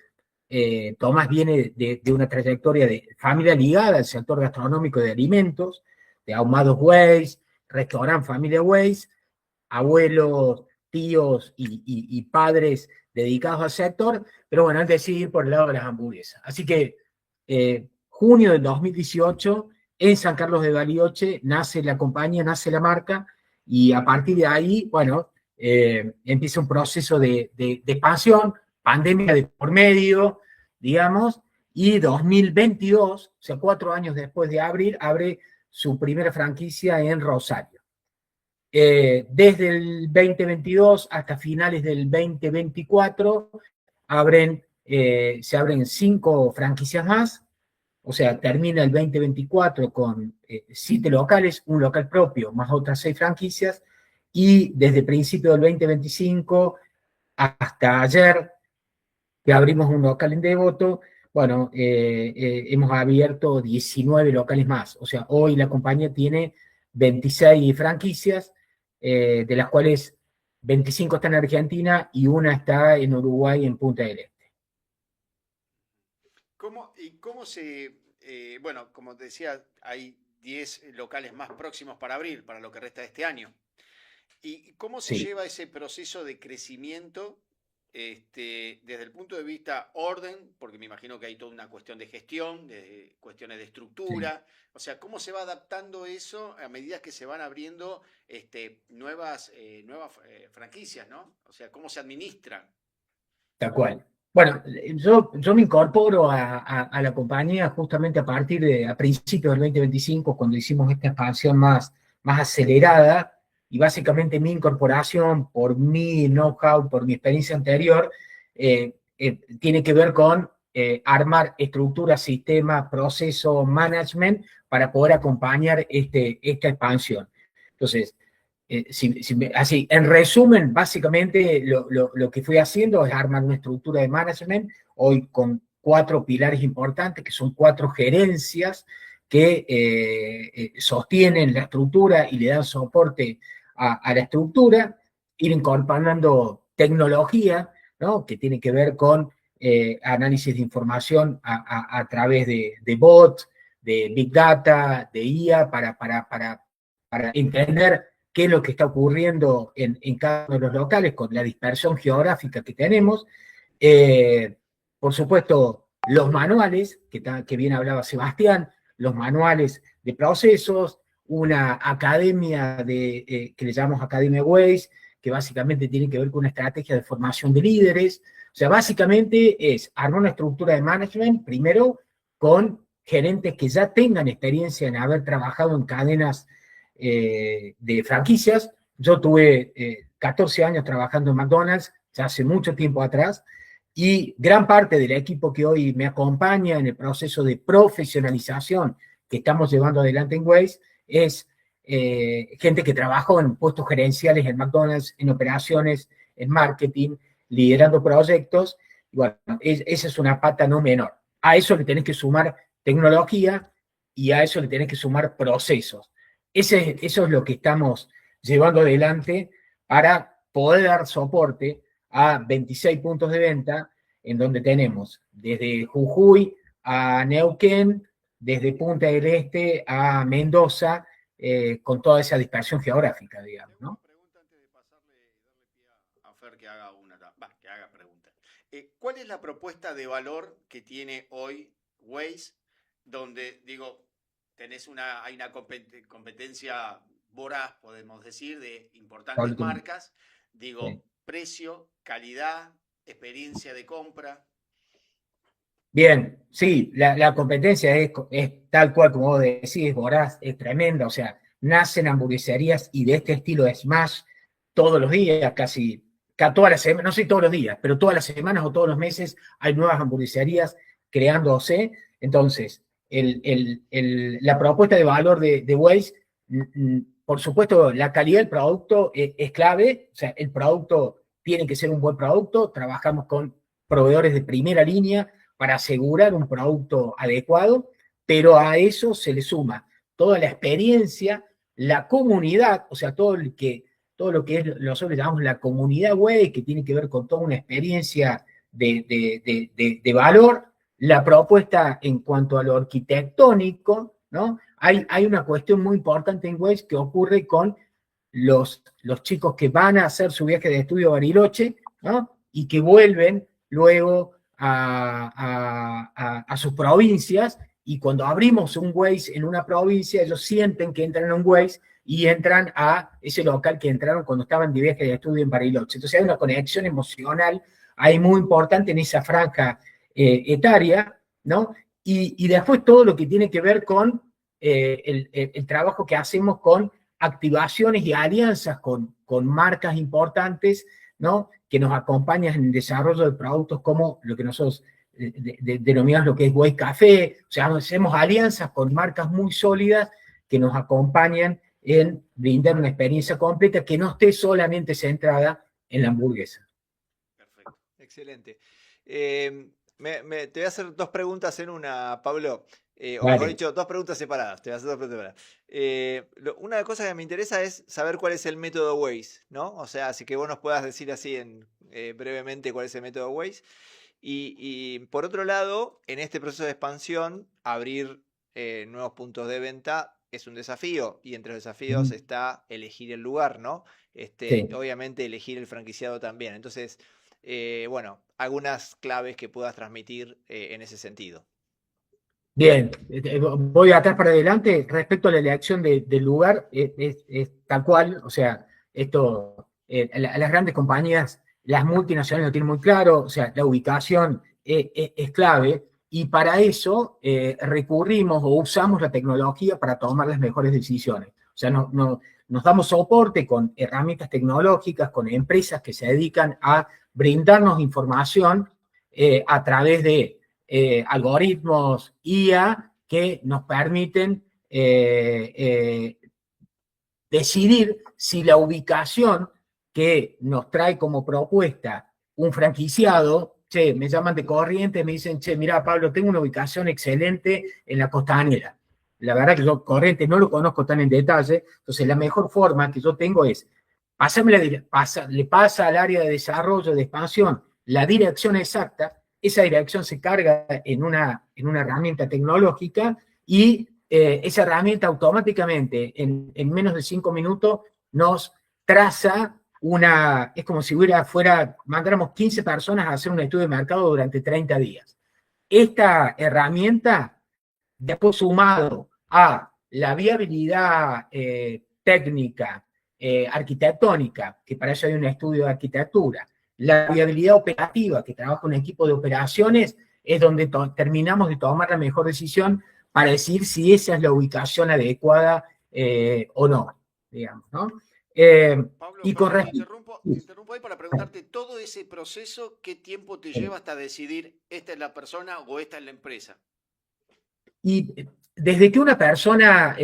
F: Tomás viene de una trayectoria de familia ligada al sector gastronómico de alimentos, de Ahumados Waze, restaurante Familia Waze, abuelos, tíos y padres dedicados al sector, pero bueno, él decide ir por el lado de las hamburguesas. Así que junio del 2018, en San Carlos de Bariloche, nace la compañía, nace la marca, y a partir de ahí, bueno, empieza un proceso de expansión, pandemia de por medio, digamos, y 2022, o sea, 4 años después de abrir, abre su primera franquicia en Rosario. Desde el 2022 hasta finales del 2024 se abren 5 franquicias más, o sea, termina el 2024 con 7 locales, un local propio más otras 6 franquicias, y desde principio del 2025 hasta ayer, que abrimos un local en Devoto, bueno, hemos abierto 19 locales más. O sea, hoy la compañía tiene 26 franquicias, de las cuales 25 están en Argentina y una está en Uruguay, en Punta del Este.
A: ¿Cómo se, bueno, como te decía, hay 10 locales más próximos para abrir, para lo que resta de este año? ¿Y cómo se lleva ese proceso de crecimiento desde el punto de vista orden? Porque me imagino que hay toda una cuestión de gestión, de cuestiones de estructura. Sí. O sea, ¿cómo se va adaptando eso a medida que se van abriendo nuevas franquicias, ¿no? O sea, ¿cómo se administran?
F: Tal cual. Bueno, yo me incorporo a la compañía justamente a principios del 2025, cuando hicimos esta expansión más acelerada, y básicamente mi incorporación, por mi know-how, por mi experiencia anterior, tiene que ver con armar estructura, sistema, proceso, management, para poder acompañar esta expansión. Entonces, así, en resumen, básicamente lo que fui haciendo es armar una estructura de management, hoy con 4 pilares importantes, que son 4 gerencias que sostienen la estructura y le dan soporte a la estructura, ir incorporando tecnología, ¿no?, que tiene que ver con análisis de información a través de bots, de Big Data, de IA, para entender qué es lo que está ocurriendo en cada uno de los locales con la dispersión geográfica que tenemos. Por supuesto, los manuales, que bien hablaba Sebastián, los manuales de procesos, una academia que le llamamos Academia Waze, que básicamente tiene que ver con una estrategia de formación de líderes. O sea, básicamente es armar una estructura de management, primero con gerentes que ya tengan experiencia en haber trabajado en cadenas de franquicias. Yo tuve 14 años trabajando en McDonald's, ya hace mucho tiempo atrás, y gran parte del equipo que hoy me acompaña en el proceso de profesionalización que estamos llevando adelante en Waze es gente que trabajó en puestos gerenciales en McDonald's, en operaciones, en marketing, liderando proyectos. Y bueno, esa es una pata no menor. A eso le tenés que sumar tecnología y a eso le tenés que sumar procesos. Eso es lo que estamos llevando adelante para poder dar soporte a 26 puntos de venta, en donde tenemos desde Jujuy a Neuquén, desde Punta del Este a Mendoza, con toda esa dispersión geográfica, digamos, ¿no?
A: Pregunta antes de pasarle y darle pie a Fer que haga que haga pregunta. ¿Cuál es la propuesta de valor que tiene hoy Waze, donde, digo, hay una competencia voraz, podemos decir, de importantes marcas, digo, sí. Precio, calidad, experiencia de compra?
F: Bien, sí, la competencia es tal cual como vos decís, es voraz, es tremenda. O sea, nacen hamburgueserías y de este estilo de Smash todos los días, casi todas las semanas, no sé todos los días, pero todas las semanas o todos los meses hay nuevas hamburgueserías creándose. Entonces, la propuesta de valor de Waze, por supuesto, la calidad del producto es clave. O sea, el producto tiene que ser un buen producto. Trabajamos con proveedores de primera línea para asegurar un producto adecuado, pero a eso se le suma toda la experiencia, la comunidad, o sea, todo lo que nosotros llamamos la comunidad web, que tiene que ver con toda una experiencia de valor, la propuesta en cuanto a lo arquitectónico, ¿no? Hay una cuestión muy importante en Waze que ocurre con los chicos que van a hacer su viaje de estudio a Bariloche, ¿no? Y que vuelven luego a sus provincias, y cuando abrimos un Waze en una provincia, ellos sienten que entran en un Waze y entran a ese local que entraron cuando estaban de viaje de estudio en Bariloche. Entonces hay una conexión emocional ahí muy importante en esa franja etaria, ¿no? Y después todo lo que tiene que ver con el trabajo que hacemos con activaciones y alianzas con marcas importantes, ¿no? Que nos acompañan en el desarrollo de productos como lo que nosotros denominamos lo que es Waze Café. O sea, hacemos alianzas con marcas muy sólidas que nos acompañan en brindar una experiencia completa que no esté solamente centrada en la hamburguesa.
B: Perfecto, excelente. Te voy a hacer dos preguntas en una, Pablo. O mejor dicho, dos preguntas separadas. Te voy a hacer dos preguntas separadas. Una cosa que me interesa es saber cuál es el método Waze, ¿no? O sea, así que vos nos puedas decir así brevemente cuál es el método Waze. Y por otro lado, en este proceso de expansión, abrir nuevos puntos de venta es un desafío, y entre los desafíos está elegir el lugar, ¿no? Sí. Obviamente elegir el franquiciado también. Entonces, bueno, algunas claves que puedas transmitir en ese sentido.
F: Bien, voy atrás para adelante. Respecto a la elección del lugar, es tal cual. O sea, esto, las grandes compañías, las multinacionales lo tienen muy claro. O sea, la ubicación es clave, y para eso recurrimos o usamos la tecnología para tomar las mejores decisiones. O sea, nos damos soporte con herramientas tecnológicas, con empresas que se dedican a brindarnos información a través de algoritmos IA que nos permiten decidir si la ubicación que nos trae como propuesta un franquiciado, me llaman de Corrientes, me dicen, mira, Pablo, tengo una ubicación excelente en la Costanera. La verdad que yo Corrientes no lo conozco tan en detalle, entonces la mejor forma que yo tengo es le pasa al área de desarrollo, de expansión, la dirección exacta, esa dirección se carga en una herramienta tecnológica y esa herramienta automáticamente en menos de 5 minutos nos traza es como si mandáramos 15 personas a hacer un estudio de mercado durante 30 días. Esta herramienta, después sumado a la viabilidad técnica, arquitectónica, que para eso hay un estudio de arquitectura, la viabilidad operativa, que trabaja un equipo de operaciones, es donde terminamos de tomar la mejor decisión para decir si esa es la ubicación adecuada o no, digamos, ¿no?
A: Pablo,
F: Y con
A: perdón,
F: respecto...
A: te interrumpo ahí para preguntarte, todo ese proceso, ¿qué tiempo te lleva hasta decidir esta es la persona o esta es la empresa?
F: Y desde que una persona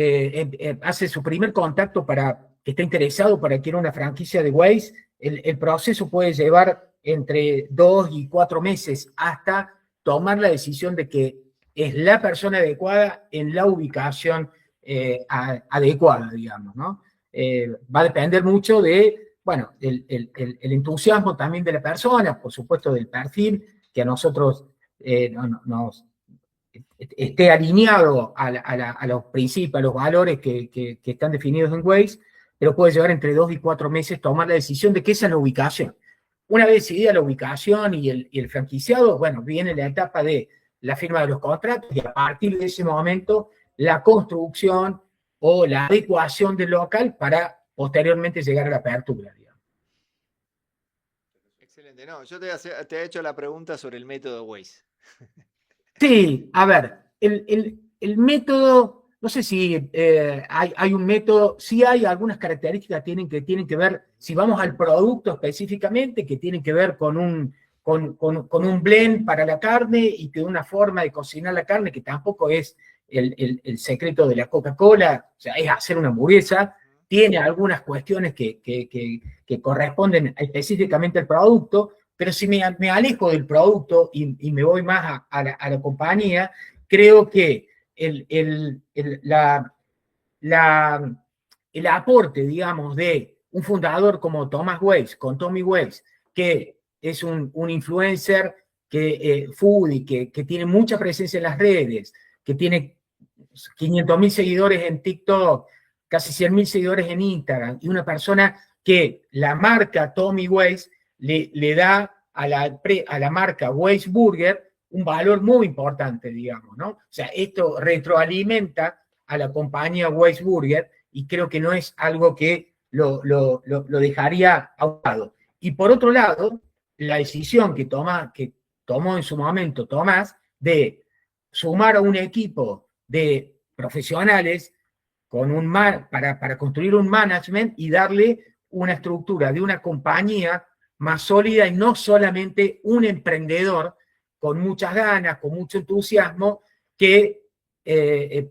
F: hace su primer contacto que está interesado para adquirir una franquicia de Waze, el proceso puede llevar entre 2 y 4 meses hasta tomar la decisión de que es la persona adecuada en la ubicación adecuada, digamos, ¿no? Va a depender mucho de, bueno, el entusiasmo también de la persona, por supuesto del perfil, que a nosotros nos esté alineado a los principios, a los valores que están definidos en Waze, pero puede llevar entre 2 y 4 meses tomar la decisión de que esa es la ubicación. Una vez decidida la ubicación y el franquiciado, bueno, viene la etapa de la firma de los contratos y a partir de ese momento la construcción o la adecuación del local para posteriormente llegar a la apertura, digamos.
B: Excelente. No, yo te he hecho la pregunta sobre el método Waze.
F: Sí, a ver, el método, no sé si hay un método, sí hay algunas características que tienen que ver, si vamos al producto específicamente, que tienen que ver con un blend para la carne y que una forma de cocinar la carne que tampoco es el secreto de la Coca-Cola, o sea, es hacer una hamburguesa, tiene algunas cuestiones que corresponden específicamente al producto, pero si me alejo del producto y me voy más a la compañía, creo que el aporte, digamos, de un fundador como Thomas Waze, con Tommy Waze, que es un influencer foodie, que tiene mucha presencia en las redes, que tiene 500.000 seguidores en TikTok, casi 100.000 seguidores en Instagram, y una persona que la marca Tommy Waze le da a la marca Waze Burger un valor muy importante, digamos, ¿no? O sea, esto retroalimenta a la compañía Waze Burger y creo que no es algo que lo dejaría a un lado. Y por otro lado, la decisión que tomó en su momento Tomás de sumar a un equipo de profesionales para construir un management y darle una estructura de una compañía más sólida y no solamente un emprendedor con muchas ganas, con mucho entusiasmo, que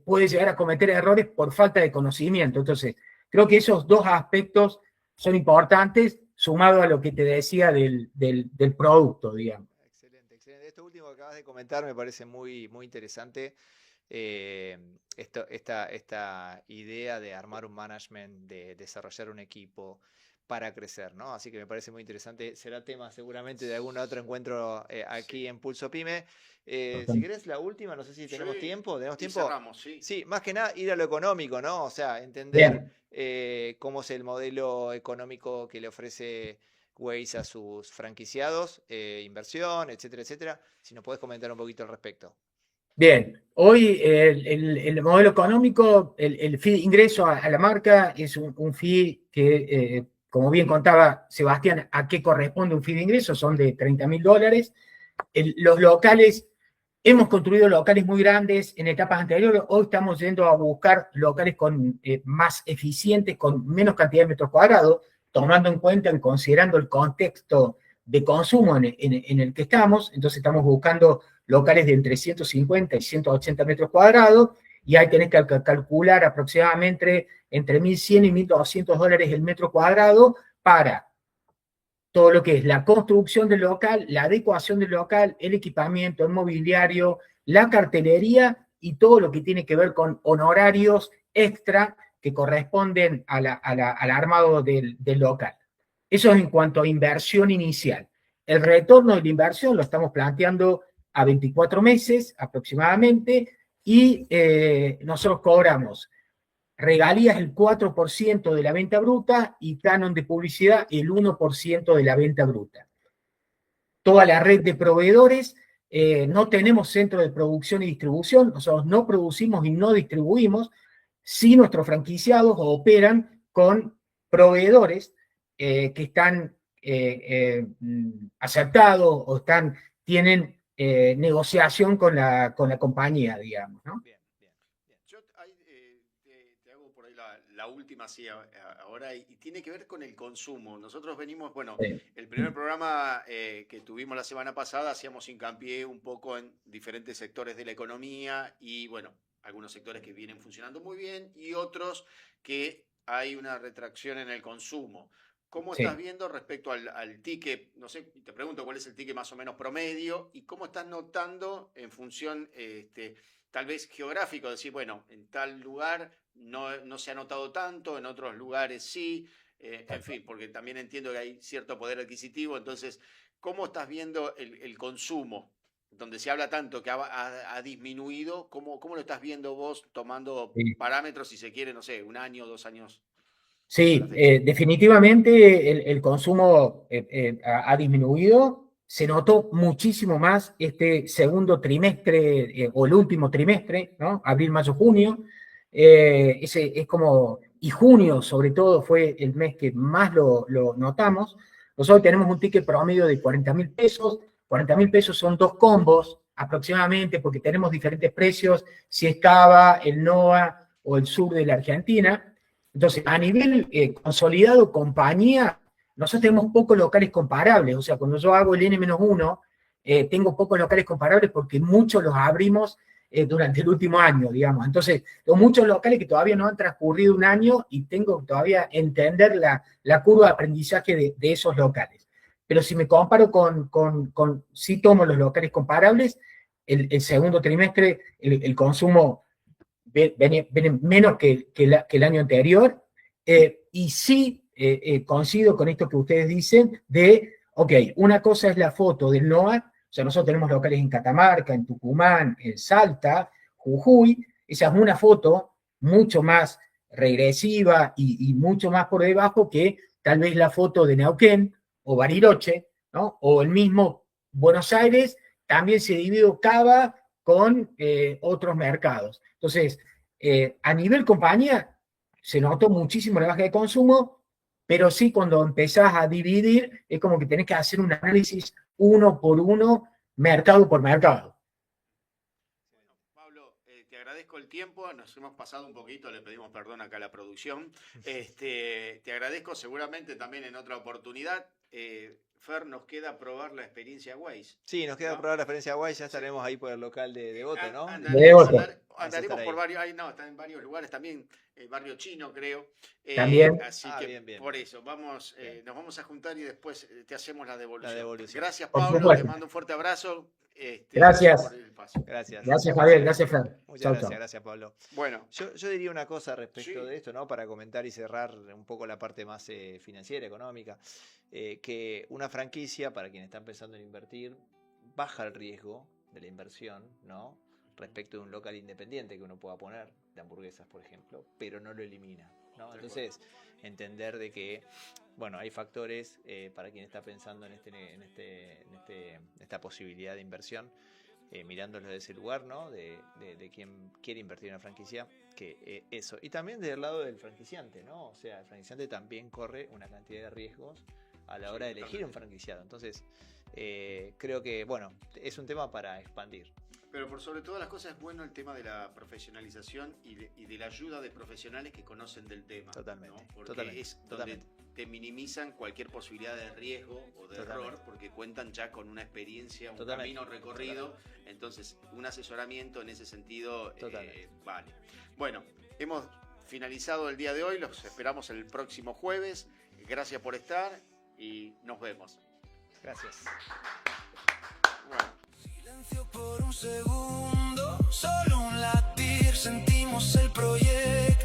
F: puede llegar a cometer errores por falta de conocimiento. Entonces, creo que esos dos aspectos son importantes, sumado a lo que te decía del producto, digamos.
B: Excelente, excelente. Esto último que acabas de comentar me parece muy, muy interesante. Esta idea de armar un management, de desarrollar un equipo para crecer, ¿no? Así que me parece muy interesante. Será tema seguramente de algún otro encuentro aquí en Pulso Pyme. Si querés la última, no sé si tenemos tiempo. ¿Tenemos tiempo?
A: Cerramos, sí.
B: Sí, más que nada ir a lo económico, ¿no? O sea, entender cómo es el modelo económico que le ofrece Waze a sus franquiciados, inversión, etcétera, etcétera. Si nos podés comentar un poquito al respecto.
F: Bien, hoy el modelo económico, el fee de ingreso a la marca es un fee que, como bien contaba Sebastián, ¿a qué corresponde un fee de ingreso? Son de $30.000. Los locales, hemos construido locales muy grandes en etapas anteriores, hoy estamos yendo a buscar locales más eficientes, con menos cantidad de metros cuadrados, tomando en cuenta, considerando el contexto de consumo en el que estamos. Entonces estamos buscando locales de entre 150 y 180 metros cuadrados, y ahí tenés que calcular aproximadamente entre $1.100 y $1.200 el metro cuadrado para todo lo que es la construcción del local, la adecuación del local, el equipamiento, el mobiliario, la cartelería y todo lo que tiene que ver con honorarios extra que corresponden al armado del local. Eso es en cuanto a inversión inicial. el retorno de la inversión lo estamos planteando a 24 meses aproximadamente y nosotros cobramos regalías el 4% de la venta bruta y canon de publicidad el 1% de la venta bruta. Toda la red de proveedores, no tenemos centro de producción y distribución, nosotros no producimos y no distribuimos, sí nuestros franquiciados operan con proveedores que están aceptados o tienen negociación con la compañía, digamos, ¿no?
A: Bien. Yo te hago por ahí la última, sí, ahora, y tiene que ver con el consumo. Nosotros venimos, bueno, el primer programa que tuvimos la semana pasada, hacíamos hincapié un poco en diferentes sectores de la economía y, bueno, algunos sectores que vienen funcionando muy bien y otros que hay una retracción en el consumo. ¿Cómo estás viendo respecto al ticket? No sé, te pregunto cuál es el ticket más o menos promedio y cómo estás notando en función, tal vez geográfico, decir, bueno, en tal lugar no se ha notado tanto, en otros lugares sí, en fin, porque también entiendo que hay cierto poder adquisitivo. Entonces, ¿cómo estás viendo el consumo? Donde se habla tanto que ha disminuido, ¿cómo lo estás viendo vos tomando parámetros, si se quiere, no sé, 1 año, 2 años?
F: Sí, definitivamente el consumo ha disminuido. Se notó muchísimo más este segundo trimestre o el último trimestre, ¿no? Abril, mayo, junio. Ese es como, y junio sobre todo fue el mes que más lo notamos. Nosotros tenemos un ticket promedio de 40.000 pesos. 40.000 pesos son 2 combos aproximadamente, porque tenemos diferentes precios, si es Cava, el NOA o el sur de la Argentina. Entonces, a nivel consolidado, compañía, nosotros tenemos pocos locales comparables. O sea, cuando yo hago el N-1, tengo pocos locales comparables porque muchos los abrimos durante el último año, digamos. Entonces, tengo muchos locales que todavía no han transcurrido 1 año y tengo que todavía entender la curva de aprendizaje de esos locales. Pero si me comparo si tomo los locales comparables, el segundo trimestre, el consumo viene menos que el año anterior, y sí coincido con esto que ustedes dicen ok, una cosa es la foto del NOA, o sea, nosotros tenemos locales en Catamarca, en Tucumán, en Salta, Jujuy, esa es una foto mucho más regresiva y mucho más por debajo que tal vez la foto de Neuquén o Bariloche, ¿no? O el mismo Buenos Aires, también se divide Cava con otros mercados. Entonces, a nivel compañía, se notó muchísimo la baja de consumo, pero sí cuando empezás a dividir, es como que tenés que hacer un análisis uno por uno, mercado por mercado.
A: Pablo, te agradezco el tiempo, nos hemos pasado un poquito, le pedimos perdón acá a la producción. Te agradezco, seguramente también en otra oportunidad. Fer, nos queda probar la experiencia Waze.
B: Sí, nos queda probar la experiencia Waze, ya estaremos ahí por el local de Devoto, ¿no?
A: Andaremos por varios, están en varios lugares también, el barrio chino creo.
F: También.
A: Así que
B: bien.
A: por eso, nos vamos a juntar y después te hacemos la devolución.
B: Gracias,
A: Gracias, Pablo, te mando un fuerte abrazo.
F: Gracias.
A: Por el espacio.
F: Gracias, Javier, gracias, Fran.
B: Muchas gracias, Pablo.
A: Bueno,
B: yo diría una cosa respecto de esto, ¿no? Para comentar y cerrar un poco la parte más financiera, económica, que una franquicia, para quienes están pensando en invertir, baja el riesgo de la inversión, ¿no? Respecto de un local independiente que uno pueda poner, de hamburguesas, por ejemplo, pero no lo elimina, ¿no? Entonces, entender de que, bueno, hay factores para quien está pensando en esta posibilidad de inversión, mirándolo desde ese lugar, ¿no? De quien quiere invertir en una franquicia, que eso. Y también del lado del franquiciante, ¿no? O sea, el franquiciante también corre una cantidad de riesgos a la hora de elegir un franquiciado. Entonces, creo que, bueno, es un tema para expandir.
A: Pero por sobre todas las cosas es bueno el tema de la profesionalización y de la ayuda de profesionales que conocen del tema.
B: Totalmente.
A: ¿no? Porque
B: totalmente,
A: es donde te minimizan cualquier posibilidad de riesgo o de error, porque cuentan ya con una experiencia, un camino recorrido. Entonces, un asesoramiento en ese sentido vale. Bueno, hemos finalizado el día de hoy, los esperamos el próximo jueves. Gracias por estar y nos vemos.
B: Gracias.
A: Bueno.
C: Silencio por un segundo, solo un latir, sentimos el proyecto.